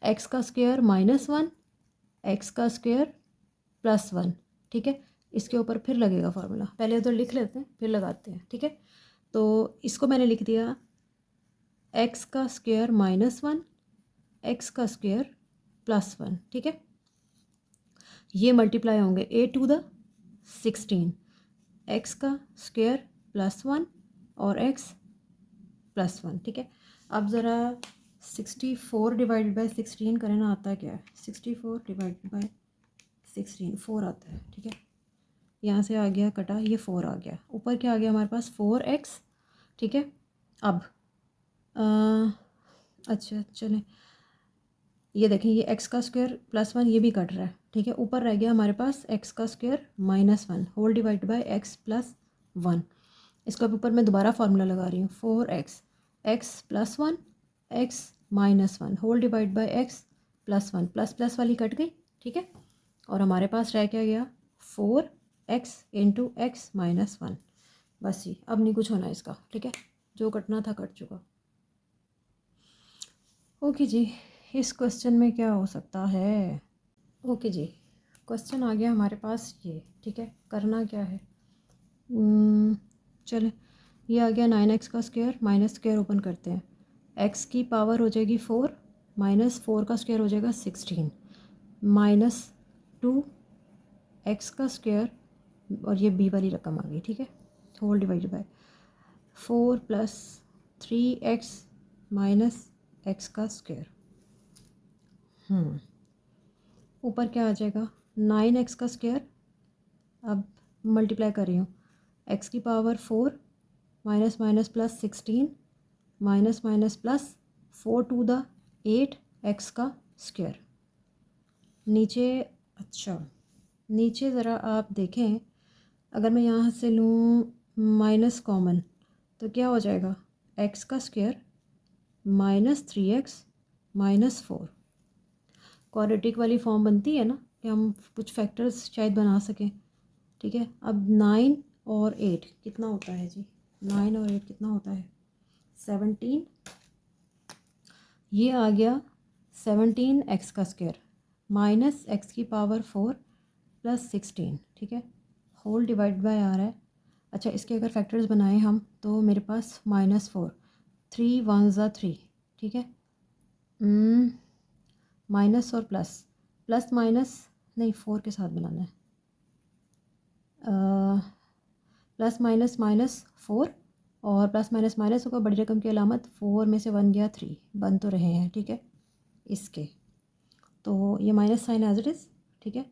एक्स का स्क्वायर माइनस 1, एक्स का स्क्वायर प्लस 1, ठीक है। इसके ऊपर फिर लगेगा फार्मूला, पहले तो लिख लेते हैं फिर लगाते हैं, ठीक है। तो इसको मैंने लिख दिया एक्स का स्क्वायर माइनस 1, एक्स का स्क्वायर प्लस 1, ठीक है। ये मल्टीप्लाई होंगे ए टू द 16, एक्स का स्क्वायर प्लस 1 और एक्स प्लस 1, ठीक है। अब ज़रा 64 डिवाइडेड बाई 16 करें ना, आता है क्या है, 64 डिवाइडेड बाई 16 4 आता है, ठीक है। यहाँ से आ गया कटा, ये 4 आ गया, ऊपर क्या आ गया हमारे पास 4x, ठीक है। अब अच्छा चलें, ये देखें, ये एक्स का स्क्वायर प्लस 1 ये भी कट रहा है, ठीक है। ऊपर रह गया हमारे पास एक्स का square minus 1 whole divide by x plus 1। इसका ऊपर मैं दोबारा फार्मूला लगा रही हूँ, 4x, x plus 1, x minus 1 whole divide by x plus 1, plus plus वाली कट गई, ठीक है। और हमारे पास रह क्या गया 4x इंटू एक्स माइनस 1। बस ही, अब नहीं कुछ होना इसका, ठीक है, जो कटना था कट चुका। ओके जी, इस क्वेश्चन में क्या हो सकता है। ओके जी, क्वेश्चन आ गया हमारे पास ये, ठीक है। करना क्या है, चलें, ये आ गया 9x का स्क्वायर, माइनस स्क्वायर ओपन करते हैं, x की पावर हो जाएगी 4 माइनस 4 का स्क्वायर हो जाएगा 16 माइनस 2 एक्स का स्क्वायर, और ये b वाली रकम आ गई, ठीक है, whole divided by 4 plus 3x minus x का स्क्वायर। ऊपर क्या आ जाएगा 9x का स्क्वायर, अब मल्टीप्लाई कर रही हूँ, x की power 4 minus minus plus 16 minus minus plus 4 to the 8 x का स्क्वायर। नीचे, अच्छा नीचे ज़रा आप देखें, अगर मैं यहाँ से लूँ माइनस कॉमन तो क्या हो जाएगा, एक्स का square minus 3x minus 4। Quadratic वाली फॉर्म बनती है ना, कि हम कुछ फैक्टर्स शायद बना सकें, ठीक है। अब 9 और 8 कितना होता है जी, 9 और 8 कितना होता है 17, ये आ गया 17 एक्स का स्क्वायर माइनस एक्स की पावर 4 प्लस 16, ठीक है, होल डिवाइड बाय आ रहा है। अच्छा इसके अगर फैक्टर्स बनाएं हम तो मेरे पास -4, 3 1 ज़ा 3, ठीक है, माइनस और प्लस, प्लस माइनस नहीं 4 के साथ बनाना है, प्लस माइनस माइनस 4, और प्लस माइनस माइनस होगा, बड़ी रकम की अलामत 4 में से 1 गया 3, बन तो रहे हैं, ठीक है। इसके तो ये minus sign as it is, ठीक है।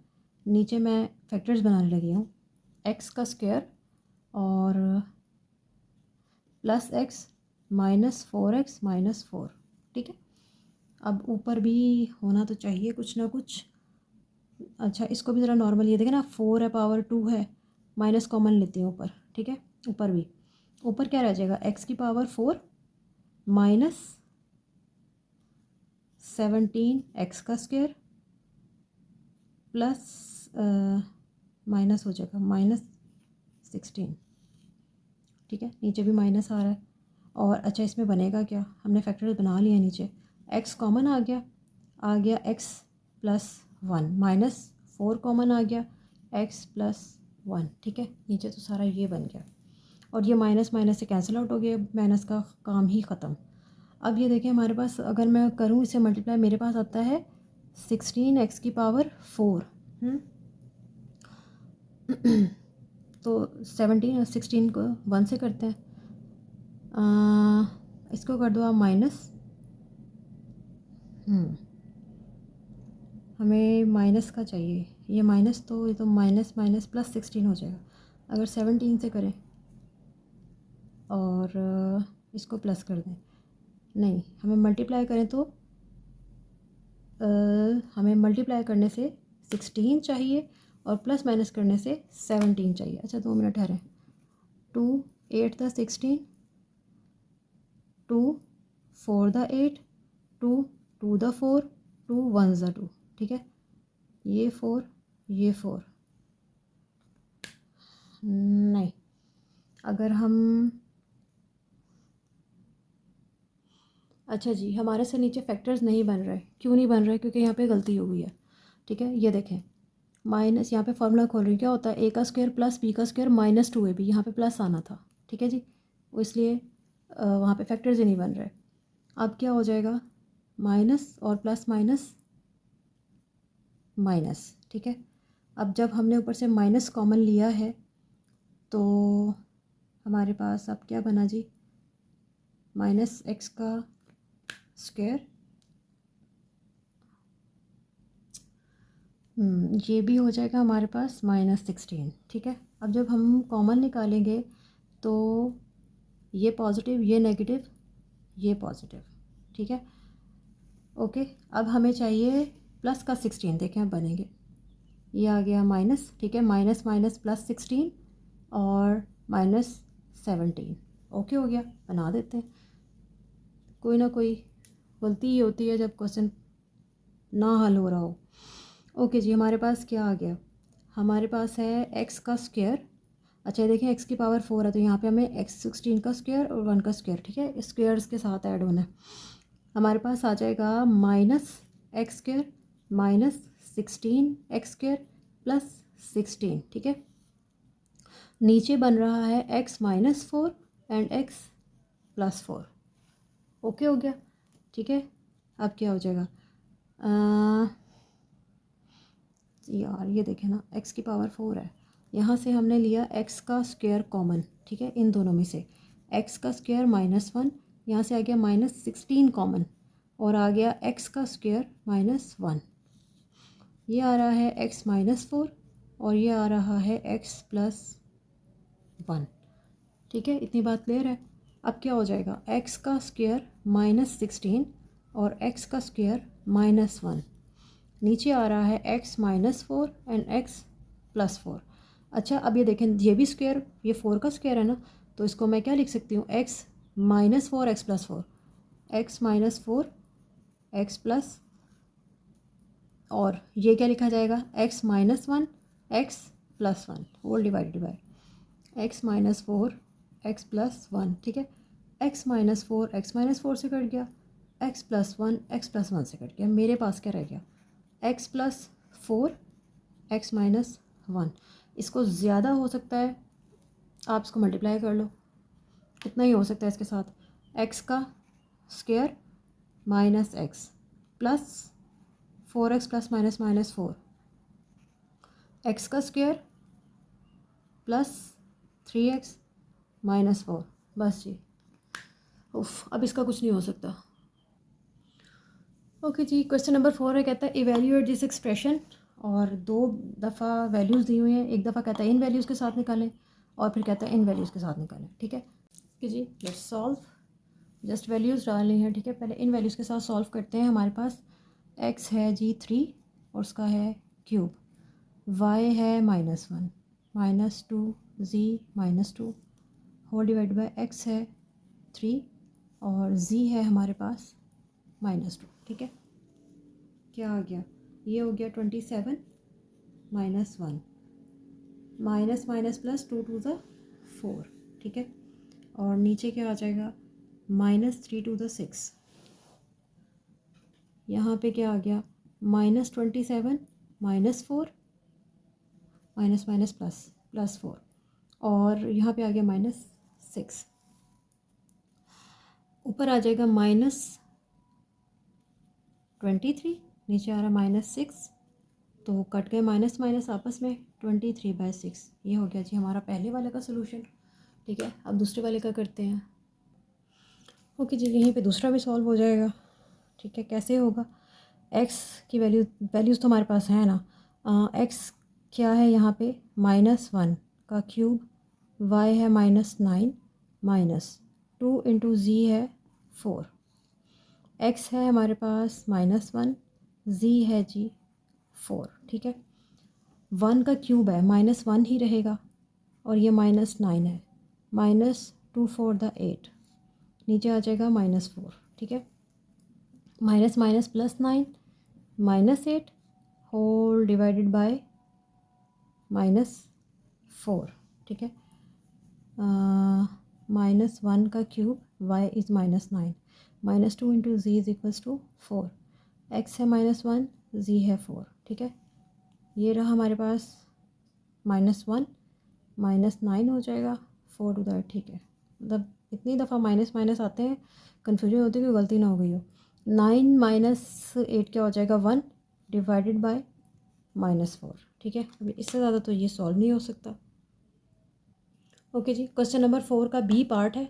नीचे मैं फैक्टर्स बनाने लगी हूँ, एक्स का स्क्वायर और plus x minus 4x minus 4, ठीक है। अब ऊपर भी होना तो चाहिए कुछ ना कुछ। अच्छा, इसको भी ज़रा नॉर्मल, ये देखें ना, 4 है, पावर 2 है, माइनस कॉमन लेते हैं ऊपर, ठीक है। ऊपर भी, ऊपर क्या रह जाएगा, एक्स की पावर 4 माइनस 17 एक्स का स्क्वायर प्लस माइनस हो जाएगा -16, ठीक है। नीचे भी माइनस आ रहा है। और अच्छा, इसमें बनेगा क्या, हमने फैक्टर्स बना लिया नीचे, एक्स कॉमन आ गया एक्स प्लस 1, -4 कॉमन आ गया एक्स प्लस 1, ठीक है। नीचे तो सारा ये बन गया और ये माइनस माइनस से कैंसिल आउट हो गया, माइनस का काम ही ख़त्म। अब ये देखें हमारे पास, अगर मैं करूँ इसे मल्टीप्लाई, मेरे पास आता है 16 एक्स की पावर 4। तो 17 और 16 को 1 से करते हैं। इसको कर दो आप माइनस, हमें माइनस का चाहिए, ये माइनस, तो ये तो माइनस माइनस प्लस 16 हो जाएगा। अगर 17 से करें और इसको प्लस कर दें, नहीं, हमें मल्टीप्लाई करें तो हमें मल्टीप्लाई करने से 16 चाहिए और प्लस माइनस करने से 17 चाहिए। अच्छा 2 मिनट ठहरें, 2 8 द 16, 2 4 द 8, 2 2 द 4, 2 1 द 2, ठीक है। ये 4, ये 4, नहीं, अगर हम, अच्छा जी, हमारे से नीचे फैक्टर्स नहीं बन रहे, क्यों नहीं बन रहे, क्योंकि यहाँ पे गलती हो गई है, ठीक है। ये देखें, माइनस, यहाँ पे फार्मूला खोल रही, क्या होता है, ए का स्क्वायर प्लस बी का स्क्वायर माइनस 2ab, यहाँ पे प्लस आना था, ठीक है जी, वो इसलिए वहाँ पे फैक्टर्स ही नहीं बन रहे। अब क्या हो जाएगा, माइनस और प्लस माइनस माइनस, ठीक है। अब जब हमने ऊपर से माइनस कॉमन लिया है तो हमारे पास अब क्या बना जी, माइनस एक्स का स्क्वायर, ये भी हो जाएगा हमारे पास -16, ठीक है। अब जब हम कॉमन निकालेंगे तो ये पॉजिटिव, ये नेगेटिव, ये पॉजिटिव, ठीक है। ओके, अब हमें चाहिए प्लस का 16, देखें अब बनेंगे, ये आ गया माइनस, ठीक है, माइनस माइनस प्लस 16 और -17, ओके हो गया, बना देते हैं। कोई ना कोई गलती ही होती है जब क्वेश्चन ना हल हो रहा हो। ओके जी, हमारे पास क्या आ गया, हमारे पास है एक्स का स्क्वायर। अच्छा ये देखें, एक्स की पावर 4 है तो यहाँ पे हमें x16 का स्क्वायर और 1 का स्क्वायर, ठीक है, स्क्वायर्स के साथ ऐड होना है। हमारे पास आ जाएगा -x² -16x² +16, ठीक है। नीचे बन रहा है x-4 एंड x+4, ओके हो गया, ठीक है। अब क्या हो जाएगा, यार ये देखें ना, x की पावर 4 है, यहाँ से हमने लिया x का स्क्वायर कॉमन, ठीक है, इन दोनों में से x का स्क्वायर -1, यहाँ से आ गया -16 कॉमन और आ गया x का स्क्वायर -1, ये आ रहा है x-4 और ये आ रहा है x+1, ठीक है। इतनी बात क्लियर है। अब क्या हो जाएगा, x का स्क्वायर -16 और x का स्क्वायर -1, नीचे आ रहा है x-4 एंड x+4। अच्छा अब ये देखें, ये भी स्क्वायर, ये 4 का स्क्वायर है ना, तो इसको मैं क्या लिख सकती हूँ, x-4 x+4, x-4 x+, और ये क्या लिखा जाएगा, x-1 x+1 whole divided bye x-4 x+1, ठीक है। x-4 x-4 से कट गया, x+1 x+1 से कट गया, मेरे पास क्या रह गया, x+4 x-1। इसको ज़्यादा हो सकता है, आप इसको मल्टीप्लाई कर लो, कितना ही हो सकता है इसके साथ, x का square -x plus 4x plus -4, x का स्क्वायर प्लस 3x -4, बस जी, उफ, अब इसका कुछ नहीं हो सकता। ओके जी, क्वेश्चन नंबर 4 है, कहता है इवेल्यूएट दिस एक्सप्रेशन, और 2 दफ़ा वैल्यूज़ दी हुई हैं, एक दफ़ा कहता है इन वैल्यूज़ के साथ निकालें और फिर कहता है इन वैल्यूज़ के साथ निकालें, ठीक है। ओके जी, लेट्स सॉल्व। जस्ट वैल्यूज़ डालनी है, ठीक है। पहले इन वैल्यूज़ के साथ सॉल्व करते हैं। हमारे पास x है जी 3 और उसका है क्यूब, y है -1 -2 z -2 whole divide by x है 3 और z है हमारे पास -2, ठीक है। क्या आ गया, ये हो गया 27 -1 minus minus plus 2 to the 4, ठीक है। और नीचे क्या आ जाएगा, -3 टू द 6। यहाँ पे क्या आ गया, -27 -4 माइनस माइनस प्लस 4 और यहाँ पे आ गया -6। ऊपर आ जाएगा -23, नीचे आ रहा -6, तो कट गए माइनस माइनस आपस में, 23/6। ये हो गया जी हमारा पहले वाले का सोल्यूशन, ठीक है। अब दूसरे वाले का करते हैं। ओके जी, यहीं पे दूसरा भी सॉल्व हो जाएगा, ठीक है। कैसे होगा, एक्स की वैल्यूज़ तो हमारे पास है ना। एक्स क्या है यहाँ पे, -1 का क्यूब, वाई है -9 -2 इंटू जी है 4, एक्स है हमारे पास -1, जी है जी 4, ठीक है। 1 का क्यूब है, -1 ही रहेगा और ये -9 है, -2 4 द 8, नीचे आ जाएगा -4, ठीक है। Minus minus +9 -8 whole divided by -4, ठीक है। -1 का cube, y is -9 -2 into g is equals to 4, x है -1, z है 4, ठीक है। ये रहा हमारे पास -1 -9 हो जाएगा 4 टू दैट, ठीक है। मतलब इतनी दफ़ा माइनस माइनस आते हैं, कन्फ्यूजन होती है कि गलती ना हो गई हो। 9 - 8 क्या हो जाएगा, 1 डिवाइडेड बाय -4, ठीक है। अभी इससे ज़्यादा तो ये सॉल्व नहीं हो सकता। ओके जी, क्वेश्चन नंबर 4 का बी पार्ट है।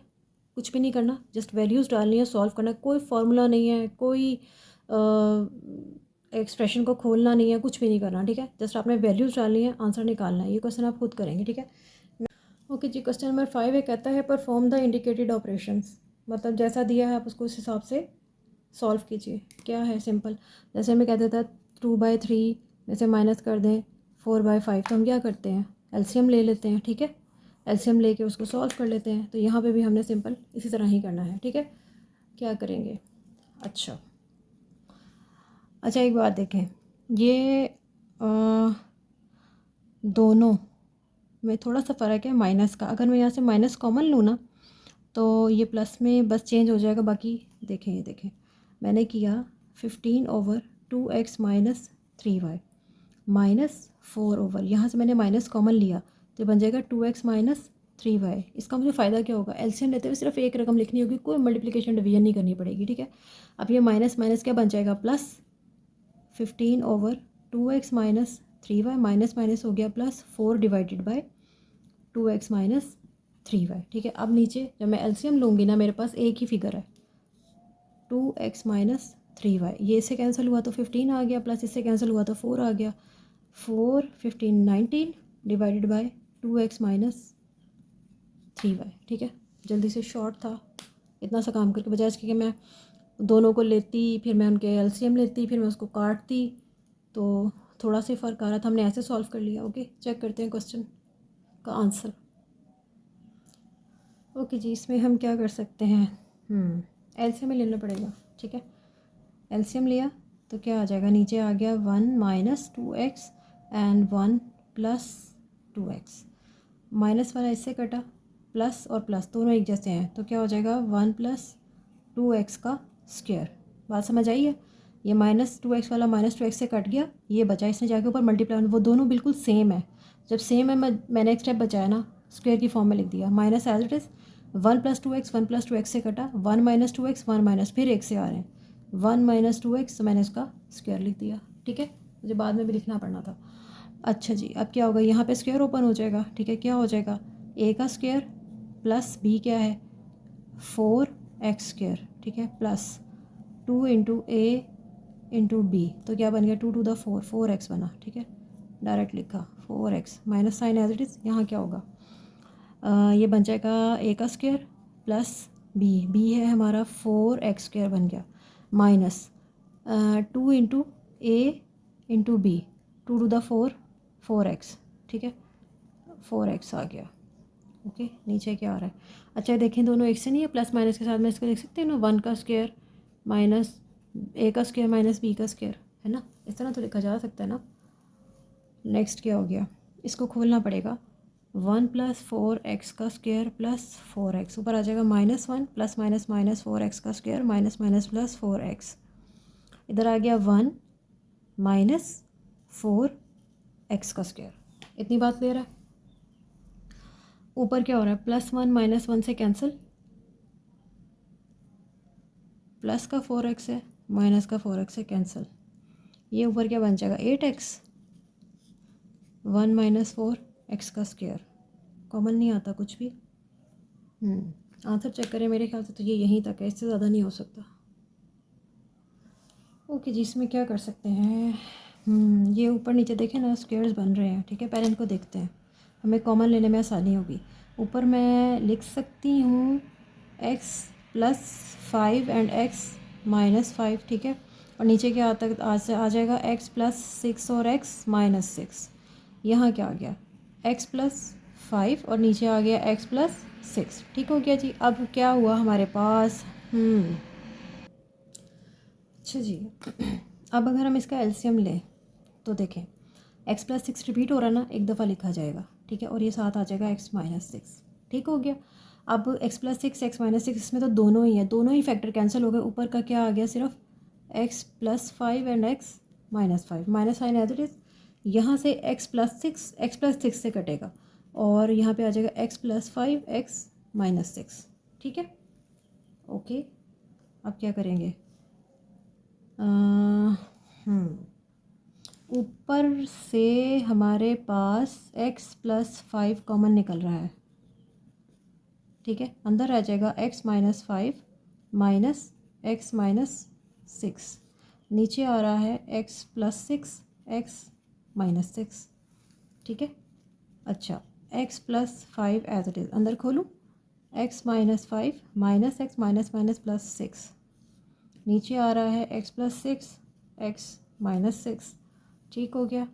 कुछ भी नहीं करना, जस्ट वैल्यूज़ डालनी है, सॉल्व करना है। कोई फार्मूला नहीं है, कोई एक्सप्रेशन को खोलना नहीं है, कुछ भी नहीं करना, ठीक है। जस्ट आपने वैल्यूज़ डालनी है, आंसर निकालना है। ये क्वेश्चन आप खुद करेंगे, ठीक है। ओके जी, क्वेश्चन नंबर 5 है, कहता है परफॉर्म द इंडिकेटेड ऑपरेशंस। मतलब जैसा दिया है आप उसको उस हिसाब से सॉल्व कीजिए। क्या है, सिंपल। जैसे हमें कहता था 2/3 में से माइनस कर दें 4/5, तो हम क्या करते हैं, एलसीएम ले लेते हैं, ठीक है। एलसीएम लेके उसको सॉल्व कर लेते हैं। तो यहाँ पे भी हमने सिंपल इसी तरह ही करना है, ठीक है। क्या करेंगे, अच्छा एक बात देखें, ये दोनों में थोड़ा सा फ़र्क है माइनस का। अगर मैं यहाँ से माइनस कॉमन लूँ ना, तो ये प्लस में बस चेंज हो जाएगा। बाकी देखें, ये देखें, मैंने किया 15/2x - 3y -4 यहाँ से मैंने माइनस कॉमन लिया तो बन जाएगा 2x - 3y। इसका मुझे फ़ायदा क्या होगा, एलसीएम लेते हुए सिर्फ एक रकम लिखनी होगी, कोई मल्टीप्लिकेशन डिवीजन नहीं करनी पड़ेगी, ठीक है। अब ये माइनस माइनस क्या बन जाएगा, plus 15/2x - 3y minus minus हो गया plus 4 divided by 2x - 3y, ठीक है। अब नीचे जब मैं एलसीएम लूँगी ना, मेरे पास एक ही फिगर है 2x - 3y, ये इससे कैंसिल हुआ तो 15 आ गया, प्लस इससे कैंसिल हुआ तो 4 आ गया। 4 15 19 डिवाइडेड बाय 2x - 3y, ठीक है। जल्दी से शॉर्ट था, इतना सा काम करके, बजाय इसके कि मैं दोनों को लेती, फिर मैं उनके एलसीएम लेती, फिर मैं उसको काटती, तो थोड़ा सा फ़र्क आ रहा था। हमने ऐसे सॉल्व कर लिया। ओके, चेक करते हैं क्वेश्चन का आंसर। ओके जी, इसमें हम क्या कर सकते हैं, एलसीएम ही लेना पड़ेगा, ठीक है। एलसीएम लिया तो क्या आ जाएगा, नीचे आ गया 1 - 2x एंड 1 + 2x। माइनस वाला इससे कटा, प्लस और प्लस दोनों एक जैसे हैं, तो क्या हो जाएगा 1 + 2x का स्क्वायर। बात समझ आई है। ये -2x वाला -2x से कट गया, ये बचा, इसने जाके ऊपर मल्टीप्लाई, वो दोनों बिल्कुल सेम है। जब सेम है, मैंने एक स्टेप बचाया ना, स्क्वायर की फॉर्म में लिख दिया, minus as it is 1 + 2x 1 + 2x से कटा, 1 - 2x 1 माइनस, फिर एक से आ रहे हैं 1 - 2x, तो मैंने इसका स्क्वायर लिख दिया, ठीक है। मुझे बाद में भी लिखना पड़ना था। अच्छा जी, अब क्या होगा, यहाँ पे स्क्वायर ओपन हो जाएगा, ठीक है। क्या हो जाएगा, a का स्क्वायर प्लस b क्या है 4x², ठीक है, प्लस 2 × a × b, तो क्या बन गया 2 टू द 4 4x बना, ठीक है। डायरेक्ट लिखा 4x, minus sign as it is. यहाँ क्या होगा, ये बन जाएगा a का स्क्वायर प्लस बी है हमारा 4x² बन गया, minus 2 into a into b, 2 to the 4 4x, ठीक है 4x आ गया। ओके नीचे क्या आ रहा है, अच्छा देखें दोनों एक से नहीं है, प्लस माइनस के साथ में इसको लिख सकते हैं ना, 1 का स्क्वायर माइनस ए का स्क्वायर माइनस बी का स्क्वायर, है ना, इस तरह तो लिखा जा सकता है ना। नेक्स्ट क्या हो गया, इसको खोलना पड़ेगा, 1 + 4x का स्क्वायर प्लस 4x, ऊपर आ जाएगा -1 प्लस माइनस माइनस 4x का square minus minus plus 4x, इधर आ गया 1 माइनस 4x का स्क्वायर, इतनी बात ले रहा है। ऊपर क्या हो रहा है, +1 -1 से कैंसिल, प्लस का 4x है माइनस का 4x से कैंसिल, ये ऊपर क्या बन जाएगा 8x, 1 - 4x का स्क्वायर, कॉमन नहीं आता कुछ भी। आंसर चेक करें, मेरे ख्याल से तो ये यहीं तक है, इससे ज़्यादा नहीं हो सकता। ओके जी, इसमें क्या कर सकते हैं, ये ऊपर नीचे देखें ना स्क्वायर्स बन रहे हैं, ठीक है पहले इनको देखते हैं, हमें कॉमन लेने में आसानी होगी। ऊपर मैं लिख सकती हूँ x + 5 एंड x - 5, ठीक है, और नीचे क्या आता आ जाएगा x + 6 और x - 6, यहाँ क्या आ गया x + 5 और नीचे आ गया x + 6, ठीक हो गया जी। अब क्या हुआ हमारे पास, अच्छा जी अब अगर हम इसका एलसीएम लें तो देखें x + 6 रिपीट हो रहा है ना, एक दफ़ा लिखा जाएगा, ठीक है, और ये साथ आ जाएगा x - 6, ठीक हो गया। अब x + 6 x - 6 इसमें तो दोनों ही है, दोनों ही फैक्टर कैंसिल हो गए, ऊपर का क्या आ गया सिर्फ x + 5 and x - 5, minus sign as it is, यहाँ से x + 6 से कटेगा और यहाँ पे आ जाएगा x + 5 x - 6, ठीक है। ओके अब क्या करेंगे, ऊपर से हमारे पास x + 5 कॉमन निकल रहा है, ठीक है, अंदर आ जाएगा x - 5 माइनस x - 6, नीचे आ रहा है x + 6 x - 6, ठीक है। अच्छा x + 5 एज इट इज़, अंदर खोलूँ, x - 5 minus x minus minus plus 6, नीचे आ रहा है x + 6 x - 6, ठीक हो गया।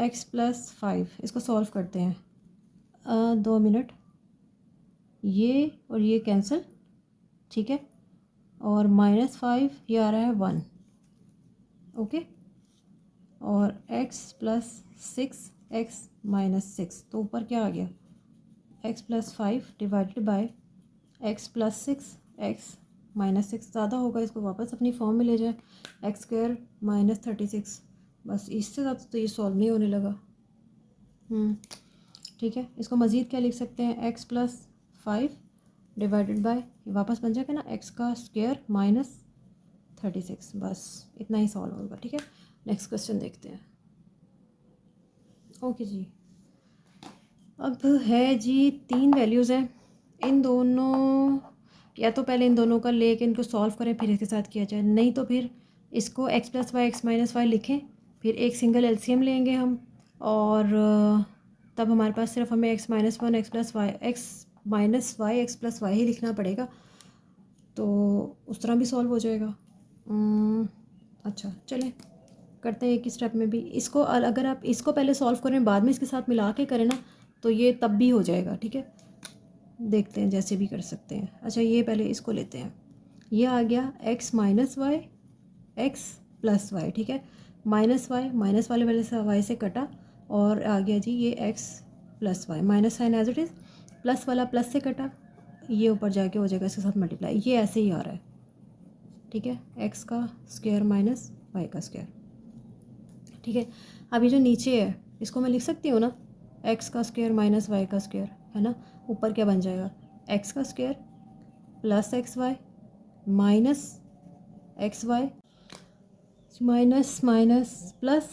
x + 5 इसको सॉल्व करते हैं, 2 मिनट, ये और ये कैंसिल, ठीक है, और -5 ये आ रहा है 1, ओके, और x + 6 x - 6, तो ऊपर क्या आ गया x + 5 divided by x + 6 x - 6, ज़्यादा होगा, इसको वापस अपनी फॉर्म में ले जाए, x² - 36, बस इससे ज़्यादा तो ये सॉल्व नहीं होने लगा। ठीक है, इसको मज़ीद क्या लिख सकते हैं, x + 5 डिवाइडेड बाय, वापस बन जाएगा ना x² - 36, बस इतना ही सॉल्व होगा, ठीक है। नेक्स्ट क्वेश्चन देखते हैं। ओके जी, अब है जी 3 वैल्यूज़ हैं, इन दोनों, या तो पहले इन दोनों का लेके इनको सॉल्व करें फिर इसके साथ किया जाए, नहीं तो फिर इसको x + y x - y लिखें, फिर एक सिंगल एलसीएम लेंगे हम, और तब हमारे पास सिर्फ हमें x - 1 x + y x + y ही लिखना पड़ेगा, तो उस तरह भी सॉल्व हो जाएगा। अच्छा चलें करते हैं एक ही स्टेप में भी इसको, अगर आप इसको पहले सॉल्व करें बाद में इसके साथ मिला के करें ना तो ये तब भी हो जाएगा, ठीक है, देखते हैं जैसे भी कर सकते हैं। अच्छा ये पहले इसको लेते हैं, ये आ गया x - y x + y, ठीक है, -y माइनस वाले से y से कटा और आ गया जी ये x + y, minus sign as it is, plus वाला प्लस से कटा, ये ऊपर जाके हो जाएगा इसके साथ मल्टीप्लाई, ये ऐसे ही आ रहा है, ठीक है, x का स्क्वायर माइनस y का स्क्वायर, ठीक है। अब ये जो नीचे है इसको मैं लिख सकती हूँ ना, x का स्क्वायर माइनस y का स्क्वायर, है ना, ऊपर क्या बन जाएगा x का square plus xy minus xy minus minus plus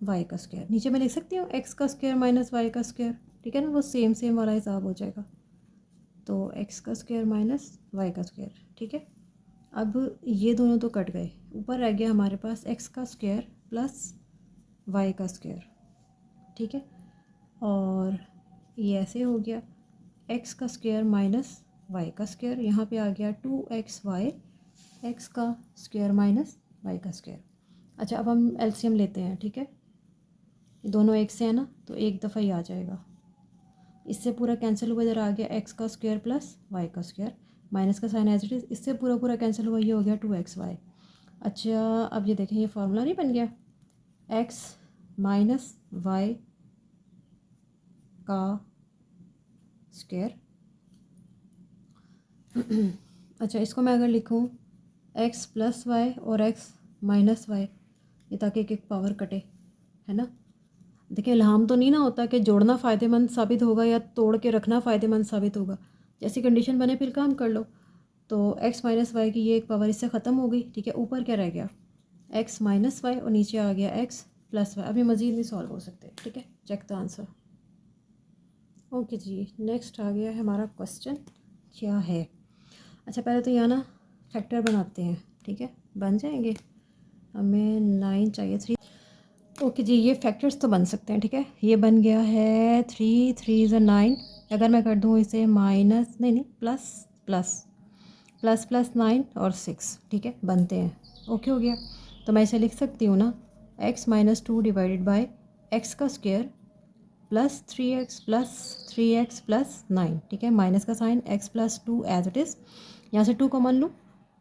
y का स्क्वायर, नीचे मैं लिख सकती हूँ x का स्क्वायर माइनस y का स्क्वायर, ठीक है ना, वो सेम सेम वाला हिसाब हो जाएगा, तो x का स्क्वायर माइनस y का स्क्वायर, ठीक है। अब ये दोनों तो कट गए, ऊपर रह गया हमारे पास x का स्क्वायर प्लस y का स्क्वायर, ठीक है, और ये ऐसे हो गया x का स्क्वायर माइनस वाई का स्क्वायर, यहाँ पे आ गया 2xy एक्स का स्क्वायर माइनस वाई का स्क्वायर। अच्छा अब हम एलसीएम लेते हैं, ठीक है, दोनों एक से है ना, तो एक दफ़ा ही आ जाएगा, इससे पूरा कैंसिल हुआ, इधर आ गया एक्स का स्क्वायर प्लस वाई का स्क्वायर, माइनस का साइन एज इट इज़, इससे पूरा पूरा कैंसिल हुआ, ये हो गया 2xy। अच्छा अब ये देखें, ये फार्मूला नहीं बन गया, एक्स माइनस वाई का स्क्वायर। अच्छा इसको मैं अगर लिखूँ एक्स प्लस वाई और एक्स माइनस वाई, ये ताकि एक एक पावर कटे, है ना। देखिए इल्हाम तो नहीं ना होता कि जोड़ना फ़ायदेमंद साबित होगा या तोड़ के रखना फ़ायदेमंद साबित होगा, जैसी कंडीशन बने फिर काम कर लो। तो एक्स माइनस वाई की ये एक पावर इससे ख़त्म हो गई, ठीक है, ऊपर क्या रह गया एक्स माइनस वाई और नीचे आ गया एक्स प्लस वाई। अभी मज़ीद नहीं सॉल्व हो सकते, ठीक है, चेक द आंसर। ओके जी, नेक्स्ट आ गया है हमारा क्वेश्चन, क्या है। अच्छा पहले तो यहाँ ना फैक्टर बनाते हैं, ठीक है, बन जाएंगे, हमें 9 चाहिए, 3। ओके जी, ये फैक्टर्स तो बन सकते हैं, ठीक है, ये बन गया है 3 3 ज़ा 9। अगर मैं कर दूँ इसे माइनस नहीं प्लस प्लस प्लस प्लस 9 और 6, ठीक है, बनते हैं, ओके हो गया। तो मैं इसे लिख सकती हूँ ना, x minus 2 divided by x का स्क्वायर प्लस 3x प्लस 9, ठीक है, माइनस का sign x plus 2 as it is, यहाँ से 2 कॉमन लूँ,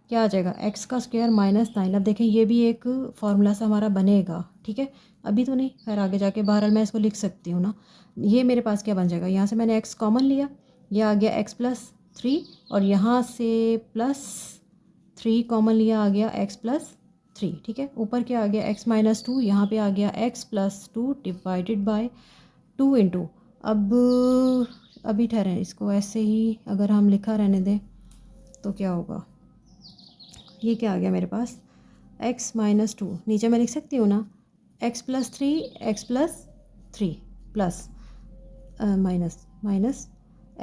क्या आ जाएगा एक्स का स्क्वायर माइनस 9। अब देखें ये भी एक फार्मूला से हमारा बनेगा, ठीक है, अभी तो नहीं, खैर आगे जाके बहरहाल मैं इसको लिख सकती हूँ ना। ये मेरे पास क्या बन जाएगा, यहाँ से मैंने एक्स कॉमन लिया, ये आ गया एक्स प्लस 3, और यहाँ से प्लस 3 कॉमन लिया, आ गया एक्स प्लस 3, ठीक है, ऊपर क्या आ गया एक्स माइनस 2, यहाँ पे आ गया x plus 2 divided by 2 into. अब अभी ठहरें, इसको ऐसे ही अगर हम लिखा रहने दें तो क्या होगा, ये क्या आ गया मेरे पास x माइनस 2, नीचे मैं लिख सकती हूँ ना x plus 3 plus minus minus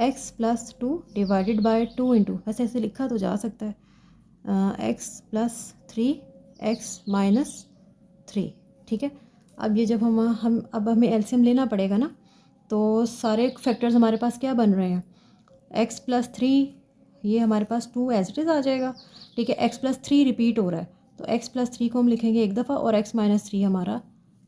x plus 2 divided by 2 into, वैसे ऐसे लिखा तो जा सकता है x प्लस 3 x माइनस 3, ठीक है। अब ये जब हम अब हमें एलसीएम लेना पड़ेगा ना, तो सारे फैक्टर्स हमारे पास क्या बन रहे हैं, x प्लस 3, ये हमारे पास 2 एज इट इज़ आ जाएगा, ठीक है, x प्लस 3 रिपीट हो रहा है, तो x प्लस 3 को हम लिखेंगे एक दफ़ा, और x माइनस 3 हमारा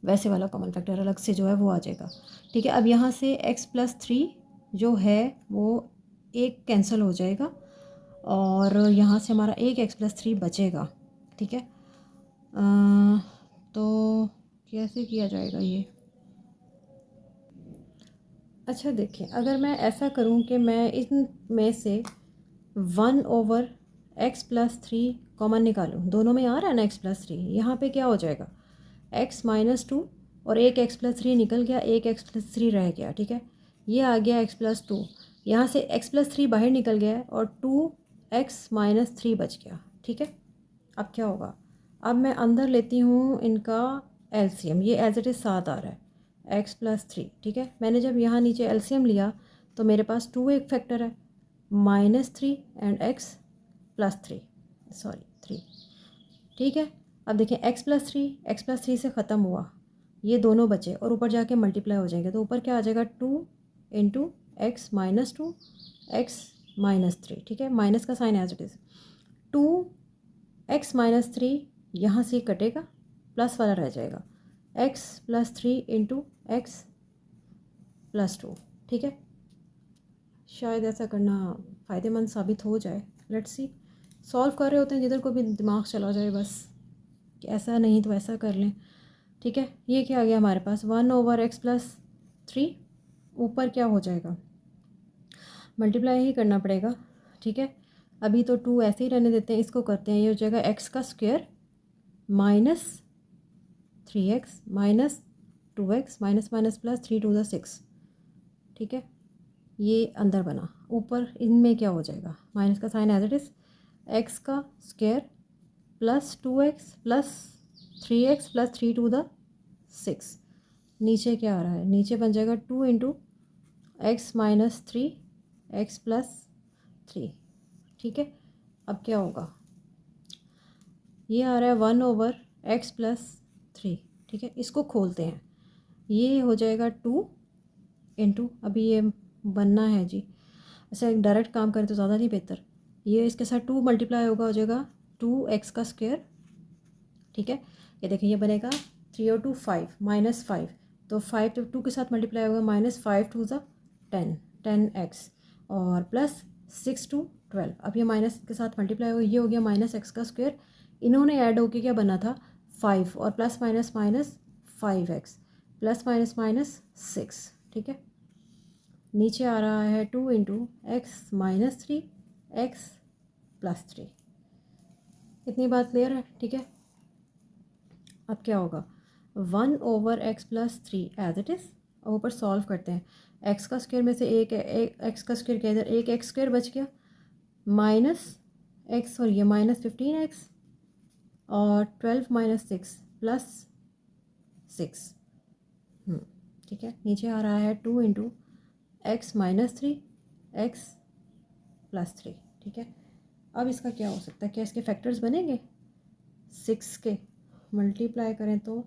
वैसे वाला कॉमन फैक्टर अलग से जो है वो आ जाएगा, ठीक है। अब यहाँ से x प्लस 3 जो है वो एक कैंसिल हो जाएगा, और यहाँ से हमारा एक x प्लस 3 बचेगा, ठीक है। तो कैसे किया जाएगा ये, अच्छा देखिए, अगर मैं ऐसा करूं कि मैं इन में से 1/x प्लस 3 कॉमन निकालूं, दोनों में आ रहा है ना x प्लस 3, यहाँ पे क्या हो जाएगा x माइनस 2 और एक x प्लस 3 निकल गया, एक x प्लस 3 रह गया, ठीक है, ये आ गया x प्लस 2, यहाँ से x प्लस 3 बाहर निकल गया है और 2x माइनस 3 बच गया, ठीक है। अब क्या होगा, अब मैं अंदर लेती हूँ इनका एलसीएम, ये एज इट इज़ 7 आ रहा है x प्लस 3, ठीक है। मैंने जब यहाँ नीचे एलसीएम लिया तो मेरे पास 2 एक फैक्टर है, -3 एंड x प्लस 3, सॉरी 3, ठीक है। अब देखें x प्लस 3 से ख़त्म हुआ, ये दोनों बचे और ऊपर जाके मल्टीप्लाई हो जाएंगे, तो ऊपर क्या आ जाएगा 2 into x minus 2 x minus 3, ठीक है, माइनस का sign as it is, 2x minus 3 यहाँ से कटेगा, प्लस वाला रह जाएगा, x plus 3 into x plus 2, ठीक है। शायद ऐसा करना फ़ायदेमंद साबित हो जाए, लेट्स सी। सॉल्व कर रहे होते हैं जिधर को भी दिमाग चला जाए, बस कि ऐसा नहीं तो ऐसा कर लें, ठीक है। ये क्या आ गया हमारे पास 1/x प्लस 3, ऊपर क्या हो जाएगा, मल्टीप्लाई ही करना पड़ेगा, ठीक है। अभी तो 2 ऐसे ही रहने देते हैं, इसको करते हैं, ये हो जाएगा x का square minus 3x minus 2x minus minus plus 3 to the 6, ठीक है, ये अंदर बना, ऊपर इनमें क्या हो जाएगा, माइनस का sign as it is, x का square plus 2x plus 3x plus 3 to the 6, नीचे क्या आ रहा है, नीचे बन जाएगा 2 into x minus 3 x plus 3, ठीक है। अब क्या होगा, ये आ रहा है 1/x प्लस 3, ठीक है, इसको खोलते हैं, ये हो जाएगा 2 इंटू, अभी ये बनना है जी, ऐसे एक डायरेक्ट काम करें तो ज़्यादा नहीं बेहतर। ये इसके साथ 2 मल्टीप्लाई होगा, हो जाएगा 2x का स्क्वायर, ठीक है। ये देखिए ये बनेगा 3 और 2 5 -5, तो 5 जब 2 के साथ मल्टीप्लाई होगा -5 2 ज़ा 10 10x और प्लस 6 2 12। अब ये माइनस के साथ मल्टीप्लाई होगा, ये हो गया -x का स्क्वायर। इन्होंने ऐड होके क्या बना था 5 और plus minus minus 5x plus minus minus 6, ठीक है। नीचे आ रहा है 2 into x minus 3 x plus 3। इतनी बात क्लियर है, ठीक है। अब क्या होगा 1 over x plus 3 as it is. और ऊपर सॉल्व करते हैं। एक्स का स्क्वायर में से एक एक्स का स्क्वायर क्या, इधर एक एक्स स्क्वायर बच गया, माइनस एक्स और ये -15x और 12 माइनस 6 प्लस 6, ठीक है। नीचे आ रहा है 2 into x minus 3 x plus 3, ठीक है। अब इसका क्या हो सकता है, क्या इसके फैक्टर्स बनेंगे 6 के, मल्टीप्लाई करें तो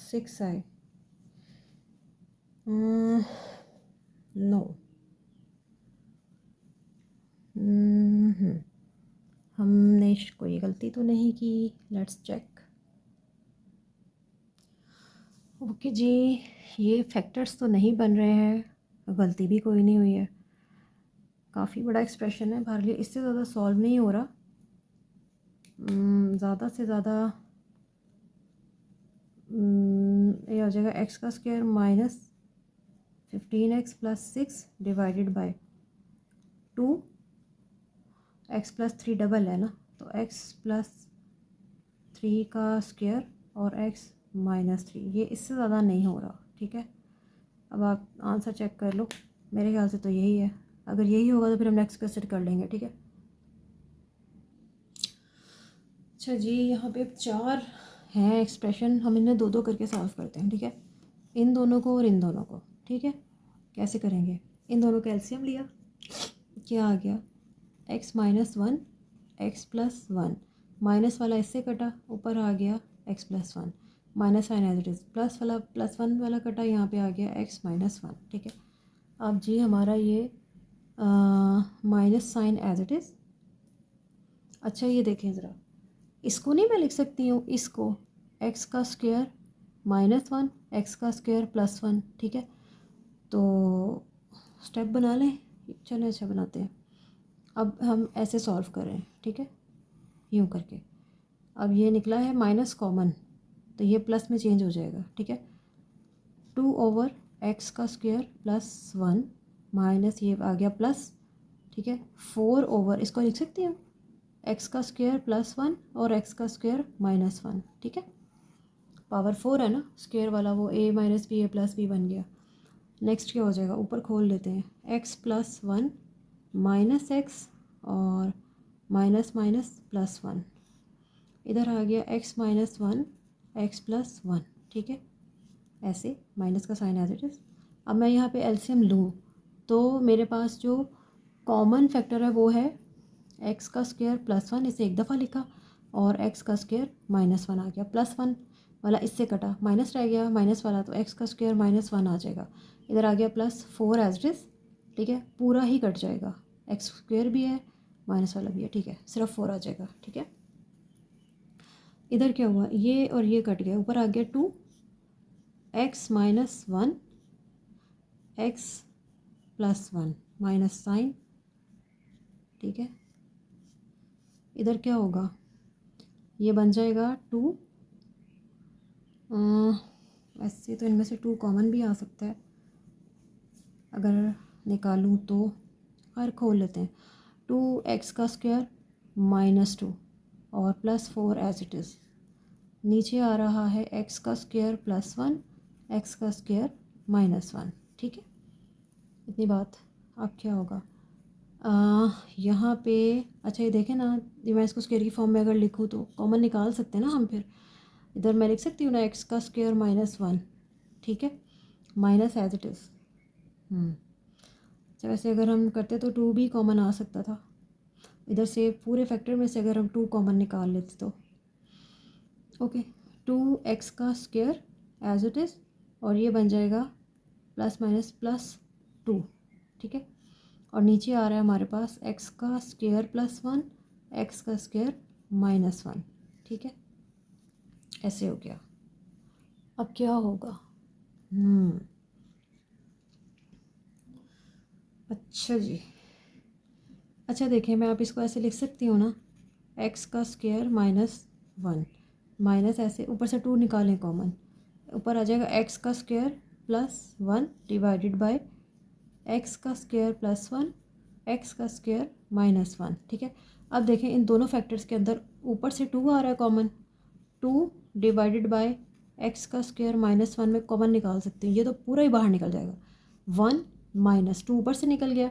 6 आए, नो, हमने कोई गलती तो नहीं की, लेट्स चेक। ओके जी, ये फैक्टर्स तो नहीं बन रहे हैं, गलती भी कोई नहीं हुई है। काफ़ी बड़ा एक्सप्रेशन है, बाहर लिए इससे ज़्यादा सॉल्व नहीं हो रहा। ज़्यादा से ज़्यादा ये हो जाएगा एक्स का square minus 15x plus 6 divided by 2, x plus 3 double है ना, तो एक्स प्लस 3 का स्क्वायर और एक्स माइनस 3, ये इससे ज़्यादा नहीं हो रहा, ठीक है। अब आप आंसर चेक कर लो, मेरे ख्याल से तो यही है। अगर यही होगा तो फिर हम नेक्स्ट क्वेश्चन कर लेंगे, ठीक है। अच्छा जी, यहाँ पे 4 हैं एक्सप्रेशन, हम इन्हें 2 2 करके सॉल्व करते हैं, ठीक है। इन दोनों को और इन दोनों को, ठीक है। कैसे करेंगे, इन दोनों का एलसीएम लिया, क्या आ गया x minus 1 x plus 1, minus वाला इससे कटा, ऊपर आ गया x plus 1, minus sign as it is, plus वाला प्लस 1 वाला कटा, यहाँ पे आ गया x माइनस 1, ठीक है। अब जी हमारा ये minus sign as it is. अच्छा ये देखें ज़रा, इसको नहीं मैं लिख सकती हूँ, इसको x का स्क्वायर -1 एक्स का स्क्वायर प्लस 1, ठीक है। तो स्टेप बना लें, चलें अच्छा बनाते हैं। अब हम ऐसे सॉल्व कर रहे हैं, ठीक है, यूँ करके। अब ये निकला है माइनस कॉमन, तो ये प्लस में चेंज हो जाएगा, ठीक है। 2 ओवर एक्स का स्क्वायर प्लस 1 माइनस ये आ गया प्लस, ठीक है। 4 ओवर, इसको लिख सकती हूँ एक्स का स्क्वायर प्लस 1 और एक्स का स्क्वायर -1, ठीक है। पावर 4 है ना स्क्वायर वाला, वो a minus b a plus b बन गया। नेक्स्ट क्या हो जाएगा, ऊपर खोल लेते हैं, x प्लस 1 माइनस एक्स और माइनस माइनस प्लस 1, इधर आ गया x माइनस 1 एक्स प्लस 1, ठीक है। ऐसे माइनस का साइन एज इट इज़। अब मैं यहाँ पे एलसीएम लूँ तो मेरे पास जो कॉमन फैक्टर है वो है x का स्क्वायर प्लस 1, इसे एक दफ़ा लिखा, और x का स्क्वायर -1 आ गया, प्लस 1 वाला इससे कटा, माइनस रह गया माइनस वाला, तो x का स्क्वायर -1 आ जाएगा, इधर आ गया प्लस 4 एज इट इज़, ठीक है। पूरा ही कट जाएगा, एक्स स्क्वायर भी है माइनस वाला भी है, ठीक है, सिर्फ 4 आ जाएगा, ठीक है। इधर क्या हुआ, ये और ये कट गया, ऊपर आ गया 2 x minus 1 x plus 1 minus sign, ठीक है। इधर क्या होगा, ये बन जाएगा 2, ऐसे तो इनमें से 2 कॉमन भी आ सकता है, अगर निकालूँ तो, खैर खोल लेते हैं। 2x का स्क्वायर -2 और प्लस 4 एज इट इज़, नीचे आ रहा है x का स्क्वायर प्लस 1 एक्स का स्क्वायर -1, ठीक है। इतनी बात। अब क्या होगा, यहाँ पे अच्छा ये देखें ना, ये मैं इसको स्क्वायर की फॉर्म में अगर लिखूँ तो कॉमन निकाल सकते हैं ना हम, फिर इधर मैं लिख सकती हूँ ना x का स्क्वायर -1, ठीक है, माइनस एज इट इज़। अच्छा वैसे अगर हम करते तो 2 भी कॉमन आ सकता था, इधर से पूरे फैक्टर में से अगर हम 2 कॉमन निकाल लेते तो, ओके। 2x का स्क्वायर एज इट इज़, और ये बन जाएगा प्लस माइनस प्लस 2, ठीक है। और नीचे आ रहा है हमारे पास एक्स का स्क्वायर प्लस 1 एक्स का स्क्वायर माइनस 1। ठीक है, ऐसे हो गया। अब क्या होगा? अच्छा जी, अच्छा देखिए, मैं आप इसको ऐसे लिख सकती हूँ ना, एक्स का स्क्वायर माइनस 1 माइनस ऐसे ऊपर से 2 निकालें कॉमन, ऊपर आ जाएगा एक्स का square plus 1 divided by x का स्क्वायर प्लस 1 एक्स का स्क्वायर माइनस 1। ठीक है, अब देखें इन दोनों फैक्टर्स के अंदर ऊपर से 2 आ रहा है कॉमन, 2 डिवाइडेड बाय एक्स का स्क्वायर माइनस 1 में कॉमन निकाल सकते हैं, ये तो पूरा ही बाहर निकल जाएगा। 1 माइनस 2 ऊपर से निकल गया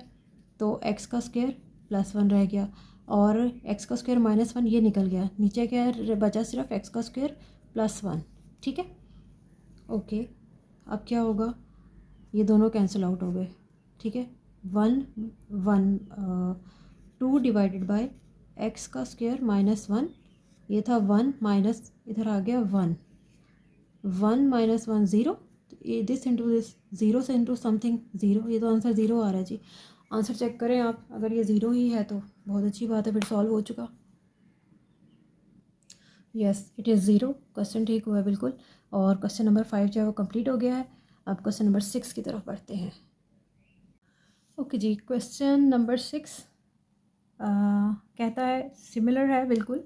तो एक्स का स्क्वायर प्लस 1 रह गया, और एक्स का स्क्वायर माइनस 1 ये निकल गया, नीचे क्या बचा? सिर्फ एक्स का स्क्वायर प्लस 1। ठीक है, ओके। अब क्या होगा? ये दोनों कैंसिल आउट हो गए। ठीक है, 2 डिवाइडेड बाय एक्स का स्क्वायर माइनस 1, ये था 1 माइनस इधर आ गया 1, 1 minus 1 zero, this into this, zero से इंटू समथिंग ज़ीरो, ये तो आंसर ज़ीरो आ रहा है जी। आंसर चेक करें आप, अगर ये ज़ीरो ही है तो बहुत अच्छी बात है, फिर सॉल्व हो चुका। Yes, it is zero, question ठीक हुआ है बिल्कुल। और क्वेश्चन नंबर 5 जो है वो कंप्लीट हो गया है। अब क्वेश्चन नंबर 6 की तरफ बढ़ते हैं। ओके जी, क्वेश्चन नंबर 6 कहता है, सिमिलर है बिल्कुल,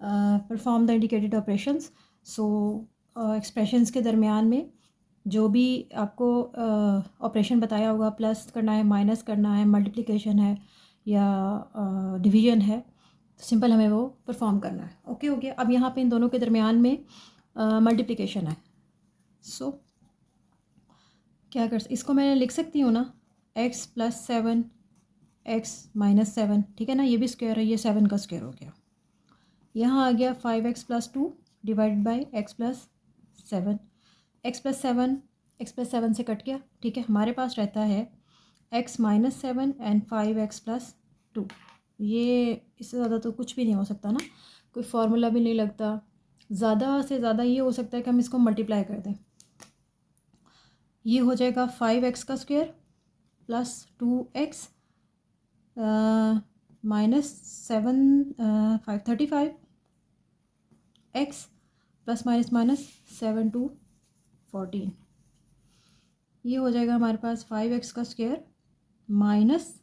perform the indicated operations. So expressions के दरमियान में जो भी आपको ऑपरेशन बताया होगा, प्लस करना है, माइनस करना है, मल्टीप्लिकेशन है या डिवीजन है, तो सिंपल हमें वो परफॉर्म करना है। ओके हो गया। अब यहाँ पे इन दोनों के दरमियान में मल्टीप्लिकेशन है। सो क्या इसको मैं लिख सकती हूँ ना, एक्स प्लस 7 एक्स माइनस 7। ठीक है ना, ये भी स्क्वायर है, ये 7 का स्क्वायर हो गया। यहाँ आ गया 5x plus 2 divided by x plus 7, x plus 7 x plus 7 से कट गया। ठीक है, हमारे पास रहता है x minus 7 and 5x plus 2। ये इससे ज़्यादा तो कुछ भी नहीं हो सकता ना, कोई फार्मूला भी नहीं लगता। ज़्यादा से ज़्यादा ये हो सकता है कि हम इसको मल्टीप्लाई कर दें, ये हो जाएगा 5x का square plus 2x minus 7 5 35 x plus minus minus 7 2 14, ये हो जाएगा हमारे पास 5x का स्क्वायर माइनस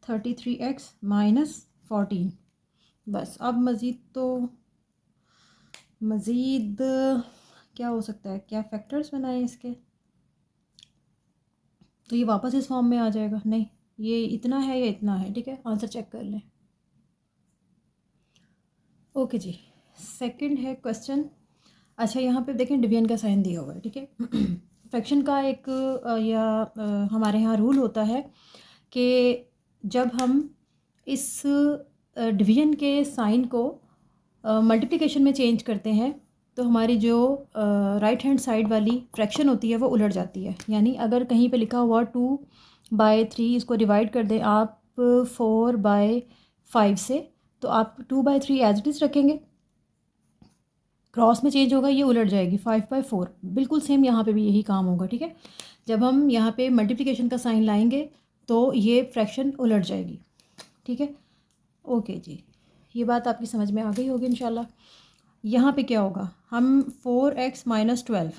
33x माइनस 14। बस अब मज़ीद क्या हो सकता है, क्या फैक्टर्स बनाए इसके, तो ये वापस इस फॉर्म में आ जाएगा। नहीं, ये इतना है या इतना है। ठीक है, आंसर चेक कर लें। ओके जी, सेकंड है क्वेश्चन। अच्छा, यहाँ पे देखें डिवीजन का साइन दिया हुआ है। ठीक है, फ्रैक्शन का एक हमारे यहाँ रूल होता है कि जब हम इस डिवीजन के साइन को मल्टीप्लिकेशन में चेंज करते हैं तो हमारी जो राइट हैंड साइड वाली फ्रैक्शन होती है वो उलट जाती है। यानी अगर कहीं पे लिखा हुआ 2/3, इसको डिवाइड कर दें आप 4/5 से, तो आप 2/3 एज इट इज़ रखेंगे, क्रॉस में चेंज होगा, ये उलट जाएगी 5/4। बिल्कुल सेम यहाँ पे भी यही काम होगा। ठीक है, जब हम यहाँ पे मल्टीप्लिकेशन का साइन लाएंगे तो ये फ्रैक्शन उलट जाएगी। ठीक है, ओके जी, ये बात आपकी समझ में आ गई होगी इंशाल्लाह। यहाँ पे क्या होगा, हम 4x माइनस 12,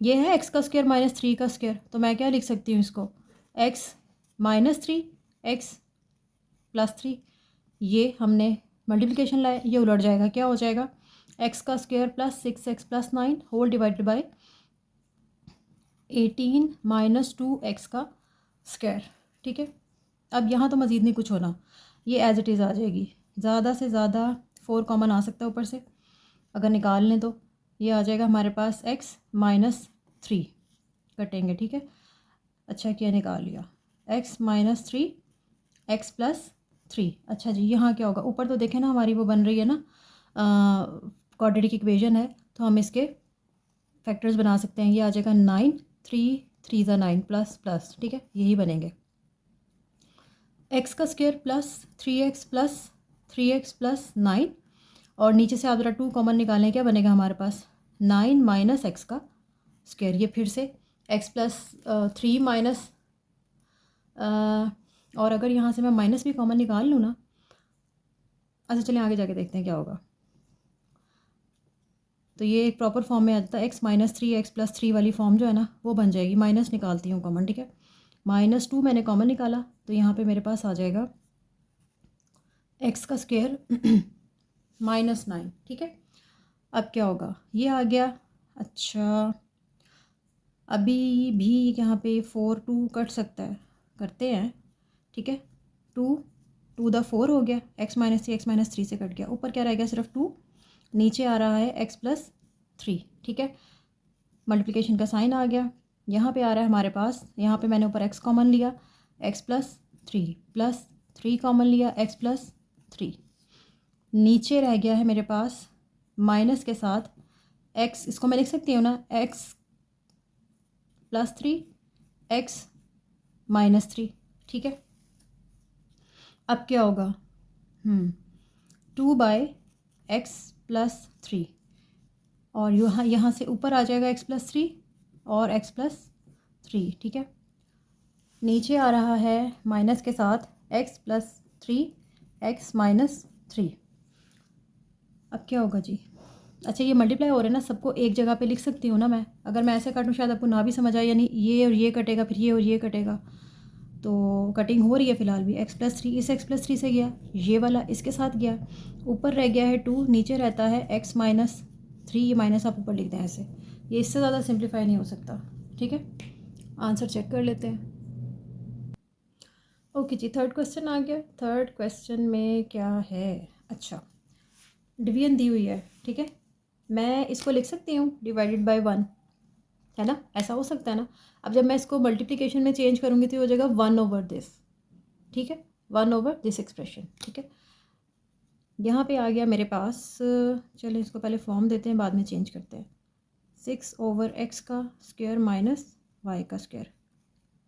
ये है x का स्क्वायर माइनस 3 का स्क्वायर, तो मैं क्या लिख सकती हूँ इसको, x माइनस 3 एक्स प्लस 3, ये हमने मल्टीप्लिकेशन लाया, ये उलट जाएगा, क्या हो जाएगा, x का square plus 6x plus 9 whole divided by 18 minus 2x का स्क्वायर। ठीक है, अब यहाँ तो मज़ीद नहीं कुछ होना, ये एज इट इज़ आ जाएगी। ज़्यादा से ज़्यादा 4 कॉमन आ सकता है ऊपर से, अगर निकाल लें तो ये आ जाएगा हमारे पास x माइनस 3 कटेंगे। ठीक है, अच्छा किया निकाल लिया, x माइनस 3 एक्स प्लस 3। अच्छा जी, यहाँ क्या होगा, ऊपर तो देखें ना हमारी वो बन रही है ना, क्वाड्रेटिक इक्वेशन है, तो हम इसके फैक्टर्स बना सकते हैं। ये आ जाएगा 9, 3 3 ज़ा 9 प्लस प्लस। ठीक है, यही बनेंगे, एक्स का स्क्वायर प्लस 3x प्लस 9, और नीचे से आप ज़रा 2 कॉमन निकालें, क्या बनेगा हमारे पास, 9 माइनस एक्स का स्क्वायर, ये फिर से x प्लस 3 माइनस और अगर यहाँ से मैं माइनस भी कॉमन निकाल लूँ ना, अच्छा चलें आगे जाके देखते हैं क्या होगा। तो ये एक प्रॉपर फॉर्म में आ जाता है, x minus three x plus three वाली फॉर्म जो है ना वो बन जाएगी। माइनस निकालती हूँ कॉमन, ठीक है। -2 मैंने कॉमन निकाला तो यहाँ पे मेरे पास आ जाएगा एक्स का स्क्वायर -9, ठीक है। अब क्या होगा, ये आ गया। अच्छा अभी भी यहाँ पे 4 2 कट सकता है, करते हैं, ठीक है। 2 द 4 हो गया, x-3 से कट गया। ऊपर क्या रह गया, सिर्फ 2। नीचे आ रहा है x+3, ठीक है। मल्टीप्लिकेशन का साइन आ गया। यहाँ पे आ रहा है हमारे पास, यहाँ पे मैंने ऊपर x कॉमन लिया, x+3 कॉमन लिया, x+3। नीचे रह गया है मेरे पास माइनस के साथ x, इसको मैं लिख सकती हूँ ना, x+3 x-3, ठीक है। अब क्या होगा, 2/x+3 और यहाँ से ऊपर आ जाएगा x+3 और x+3, ठीक है। नीचे आ रहा है माइनस के साथ x+3 x-3। अब क्या होगा जी, अच्छा ये मल्टीप्लाई हो रहा है ना, सबको एक जगह पे लिख सकती हूँ ना मैं। अगर मैं ऐसे काटूँ शायद आपको ना भी समझ आए, यानी ये और ये कटेगा, फिर ये और ये कटेगा, तो कटिंग हो रही है फ़िलहाल भी। x+3 इस x+3 से गया, ये वाला इसके साथ गया, ऊपर रह गया है 2, नीचे रहता है x-3। ये माइनस आप ऊपर लिख दें ऐसे, ये इससे ज़्यादा सिंप्लीफाई नहीं हो सकता, ठीक है। आंसर चेक कर लेते हैं। ओके जी, थर्ड क्वेश्चन आ गया। थर्ड क्वेश्चन में क्या है, अच्छा डिवीजन दी हुई है, ठीक है। मैं इसको लिख सकती हूँ डिवाइडेड बाय 1, है ना, ऐसा हो सकता है ना। अब जब मैं इसको मल्टीप्लिकेशन में चेंज करूँगी तो हो जाएगा 1/this, ठीक है, 1/this एक्सप्रेशन, ठीक है। यहाँ पे आ गया मेरे पास, चलो इसको पहले फॉर्म देते हैं बाद में चेंज करते हैं। 6/x का स्क्वायर माइनस y का स्क्वायर,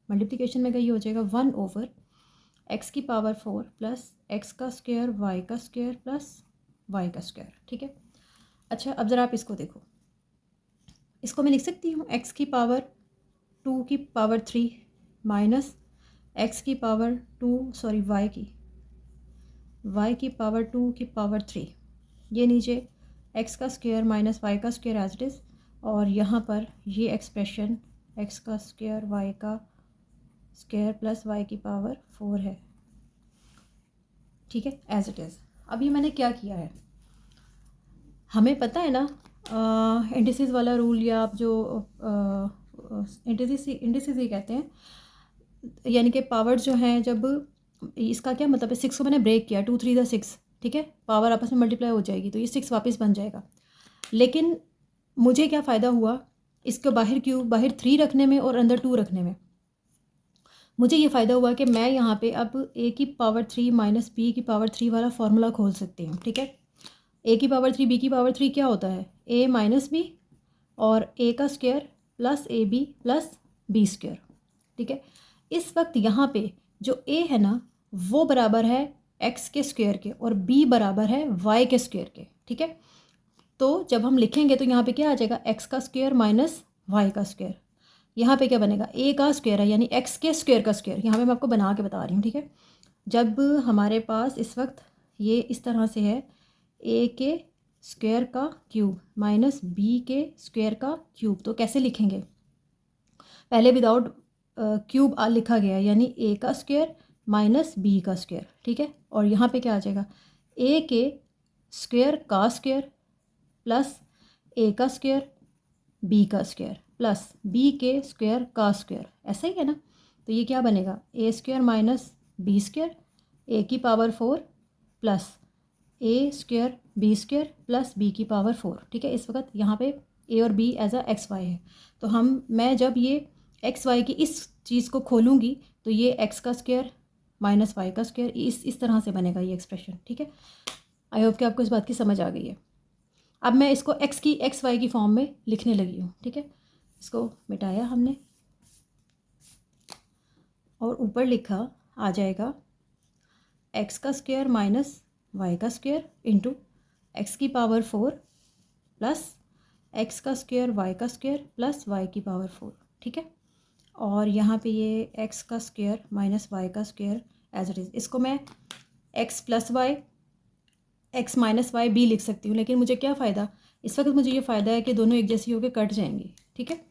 मल्टीप्लिकेशन में का ये हो जाएगा 1/x की पावर 4 प्लस x का स्क्वायर y का स्क्वायर प्लस y का स्क्वायर, ठीक है। अच्छा अब ज़रा आप इसको देखो, इसको मैं लिख सकती हूँ x की पावर 2 की पावर 3 माइनस x की पावर 2 सॉरी y की पावर 2 की पावर 3। ये नीचे x का स्क्वायर माइनस y का स्क्वायर एज इट इज़, और यहाँ पर ये एक्सप्रेशन x का स्क्वायर y का स्क्वायर प्लस y की पावर 4 है, ठीक है, एज इट इज़। अब ये मैंने क्या किया है, हमें पता है ना इंडिसेस वाला रूल, या आप जो इंडिसेस ही कहते हैं, यानी कि पावर जो हैं, जब इसका क्या मतलब है, 6 को मैंने ब्रेक किया, 2 3 6, ठीक है, पावर आपस में मल्टीप्लाई हो जाएगी तो ये 6 वापस बन जाएगा। लेकिन मुझे क्या फ़ायदा हुआ इसको बाहर 3 रखने में और अंदर 2 रखने में। मुझे ये फ़ायदा हुआ कि मैं यहाँ पे अब a की पावर 3 माइनस b की पावर 3 वाला फार्मूला खोल सकती हूँ, ठीक है। a की पावर 3 b की पावर 3 क्या होता है, a माइनस बी और a का square plus ab plus b square, ठीक है। इस वक्त यहाँ पे जो a है ना वो बराबर है x के स्क्वायर के और b बराबर है y के स्क्वायर के, ठीक है। तो जब हम लिखेंगे तो यहाँ पे क्या आ जाएगा, x का स्क्वायर माइनस y का स्क्वायर। यहाँ पे क्या बनेगा, a का स्क्वायर है यानी x के स्क्वायर का स्क्वायर। यहाँ पे मैं आपको बना के बता रही हूँ, ठीक है। जब हमारे पास इस वक्त ये इस तरह से है, a के स्क्वायर का क्यूब माइनस b के स्क्वायर का क्यूब, तो कैसे लिखेंगे, पहले विदाउट क्यूब लिखा गया यानी a का स्क्वायर माइनस b का स्क्वायर, ठीक है। और यहाँ पे क्या आ जाएगा, a के स्क्वायर का स्क्वायर प्लस a का स्क्वायर b का स्क्वायर प्लस b के स्क्वायर का स्क्वायर, ऐसा ही है ना। तो ये क्या बनेगा, a square minus b square a की power 4 plus a square b square plus b की पावर 4, ठीक है। इस वक्त यहाँ पे a और b as a x y है, तो मैं जब ये एक्स वाई की इस चीज़ को खोलूँगी तो ये x का स्क्वायर माइनस वाई का स्क्वायर इस तरह से बनेगा ये एक्सप्रेशन, ठीक है। आई होप कि आपको इस बात की समझ आ गई है। अब मैं इसको एक्स वाई की फॉर्म में लिखने लगी हूँ, ठीक है। इसको मिटाया हमने और ऊपर लिखा आ जाएगा x का स्क्वायर माइनस वाई का स्क्वायर इंटू एक्स की पावर 4 प्लस एक्स का स्क्वायर वाई का स्क्वायर प्लस वाई की पावर 4, ठीक है। और यहाँ पे ये x का स्क्वायर माइनस वाई का स्क्वायर एज इट इज़। इसको मैं x plus y x minus y बी लिख सकती हूँ, लेकिन मुझे क्या फ़ायदा, इस वक्त मुझे ये फ़ायदा है कि दोनों एक जैसी होकर कट जाएंगी, ठीक है।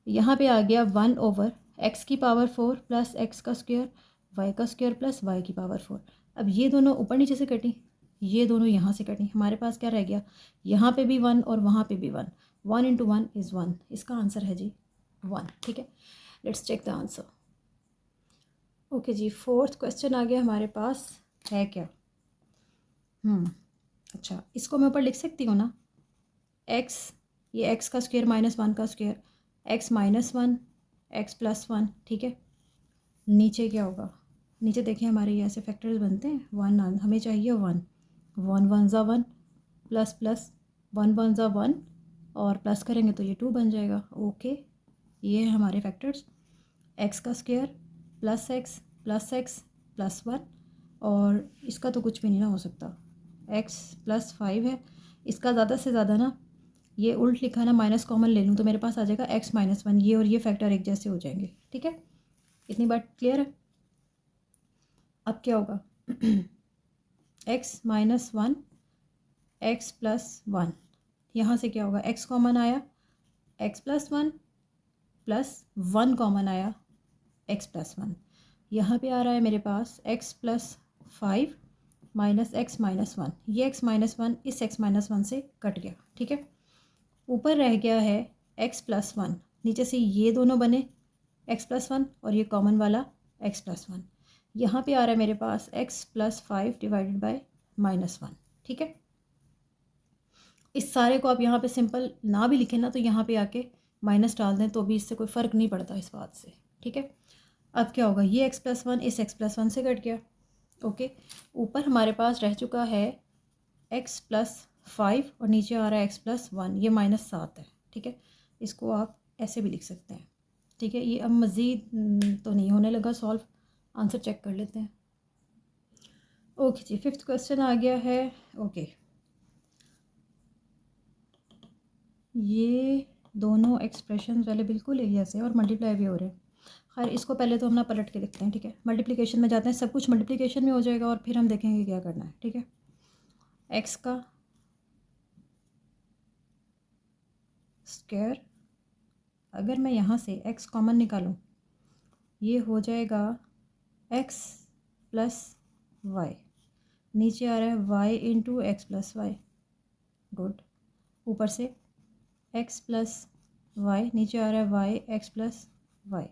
यहाँ पे आ गया 1 ओवर x की पावर 4 प्लस x का स्क्वायर y का स्क्वायर प्लस y की पावर 4। अब ये दोनों ऊपर नीचे से कटी, ये दोनों यहाँ से कटी, हमारे पास क्या रह गया, यहाँ पे भी 1 और वहाँ पे भी 1, 1 इंटू 1 इज़ 1, इसका आंसर है जी 1, ठीक है। Let's check the answer. Okay जी, फोर्थ क्वेश्चन आ गया हमारे पास, है क्या, अच्छा इसको मैं ऊपर लिख सकती हूँ ना, x, ये x का स्क्वायर माइनस 1 का square, x minus 1 x plus 1, ठीक है। नीचे क्या होगा, नीचे देखिए हमारे ये ऐसे फैक्टर्स बनते हैं, 1 हमें चाहिए 1, 1 1 ज़ा 1 प्लस प्लस 1 1 ज़ा 1 और प्लस करेंगे तो ये 2 बन जाएगा। ओके, ये है हमारे फैक्टर्स, x का स्क्वायर प्लस x प्लस 1 और इसका तो कुछ भी नहीं ना हो सकता, x प्लस 5 है, इसका ज़्यादा से ज़्यादा ना ये उल्ट लिखा ना, माइनस कॉमन ले लूँ तो मेरे पास आ जाएगा x माइनस 1, ये और ये फैक्टर एक जैसे हो जाएंगे, ठीक है। इतनी बात क्लियर है। अब क्या होगा x माइनस 1 x प्लस 1, यहाँ से क्या होगा, x कॉमन आया x प्लस 1 प्लस 1 कॉमन आया x प्लस 1, यहाँ पे आ रहा है मेरे पास x plus 5 minus x minus 1, ये x माइनस 1 इस x माइनस 1 से कट गया, ठीक है। ऊपर रह गया है x प्लस 1, नीचे से ये दोनों बने x प्लस 1 और ये कॉमन वाला x प्लस 1, यहाँ पे आ रहा है मेरे पास x plus 5 divided by minus 1, ठीक है। इस सारे को आप यहाँ पे सिंपल ना भी लिखें ना तो यहाँ पे आके माइनस डाल दें तो भी इससे कोई फ़र्क नहीं पड़ता इस बात से, ठीक है। अब क्या होगा, ये x प्लस 1 इस x प्लस 1 से कट गया। ओके, ऊपर हमारे पास रह चुका है x प्लस 5 और नीचे आ रहा है x प्लस 1, ये माइनस 7 है, ठीक है। इसको आप ऐसे भी लिख सकते हैं, ठीक है। ये अब मज़ीद तो नहीं होने लगा सॉल्व, आंसर चेक कर लेते हैं। ओके जी, फिफ्थ क्वेश्चन आ गया है। ओके, ये दोनों एक्सप्रेशन पहले बिल्कुल एक जैसे हैं और मल्टीप्लाई भी हो रहे हैं। खैर इसको पहले तो हम ना पलट के देखते हैं, ठीक है। मल्टीप्लिकेशन में जाते हैं, सब कुछ मल्टीप्लिकेशन में हो जाएगा और फिर हम देखेंगे क्या करना है, ठीक है। एक्स का स्क्वायर, अगर मैं यहाँ से x कॉमन निकालूँ ये हो जाएगा x प्लस वाई, नीचे आ रहा है y into x plus y, good. ऊपर से x प्लस वाई, नीचे आ रहा है y x प्लस वाई,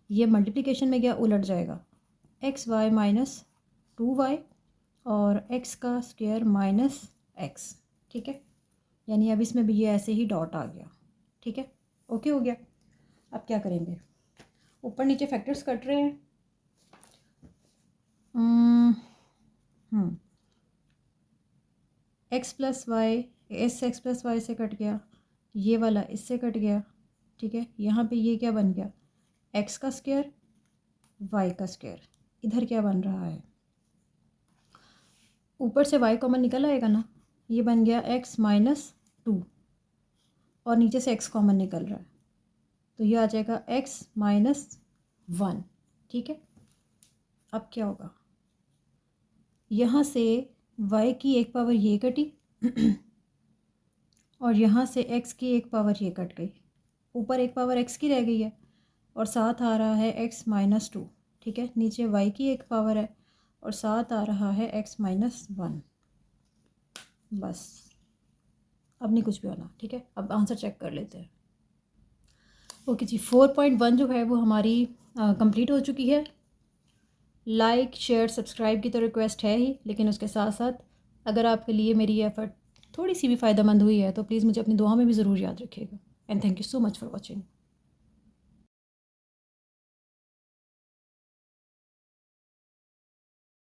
ये मल्टीप्लिकेशन में क्या उलट जाएगा, एक्स वाई माइनस 2y और x का स्क्वायर माइनस x, ठीक है। यानी अब इसमें भी ये ऐसे ही डॉट आ गया, ठीक है। ओके हो गया। अब क्या करेंगे, ऊपर नीचे फैक्टर्स कट रहे हैं, x plus y as x plus y से कट गया, ये वाला इससे कट गया, ठीक है। यहाँ पे ये क्या बन गया, एक्स का स्क्वायर वाई का स्क्वायर, इधर क्या बन रहा है, ऊपर से वाई कॉमन निकल आएगा ना, ये बन गया एक्स माइनस 2 और नीचे से एक्स कॉमन निकल रहा है तो ये आ जाएगा एक्स माइनस 1, ठीक है। अब क्या होगा, यहाँ से y की एक पावर ये कटी और यहाँ से x की एक पावर ये कट गई, ऊपर एक पावर x की रह गई है और साथ आ रहा है x माइनस 2, ठीक है। नीचे y की एक पावर है और साथ आ रहा है x माइनस 1, बस अब नहीं कुछ भी होना, ठीक है। अब आंसर चेक कर लेते हैं। ओके जी, 4.1 जो है वो हमारी कंप्लीट हो चुकी है। लाइक शेयर सब्सक्राइब की तो रिक्वेस्ट है ही, लेकिन उसके साथ साथ अगर आपके लिए मेरी एफ़र्ट थोड़ी सी भी फ़ायदेमंद हुई है तो प्लीज़ मुझे अपनी दुआ में भी ज़रूर याद रखिएगा। And thank you so much for watching.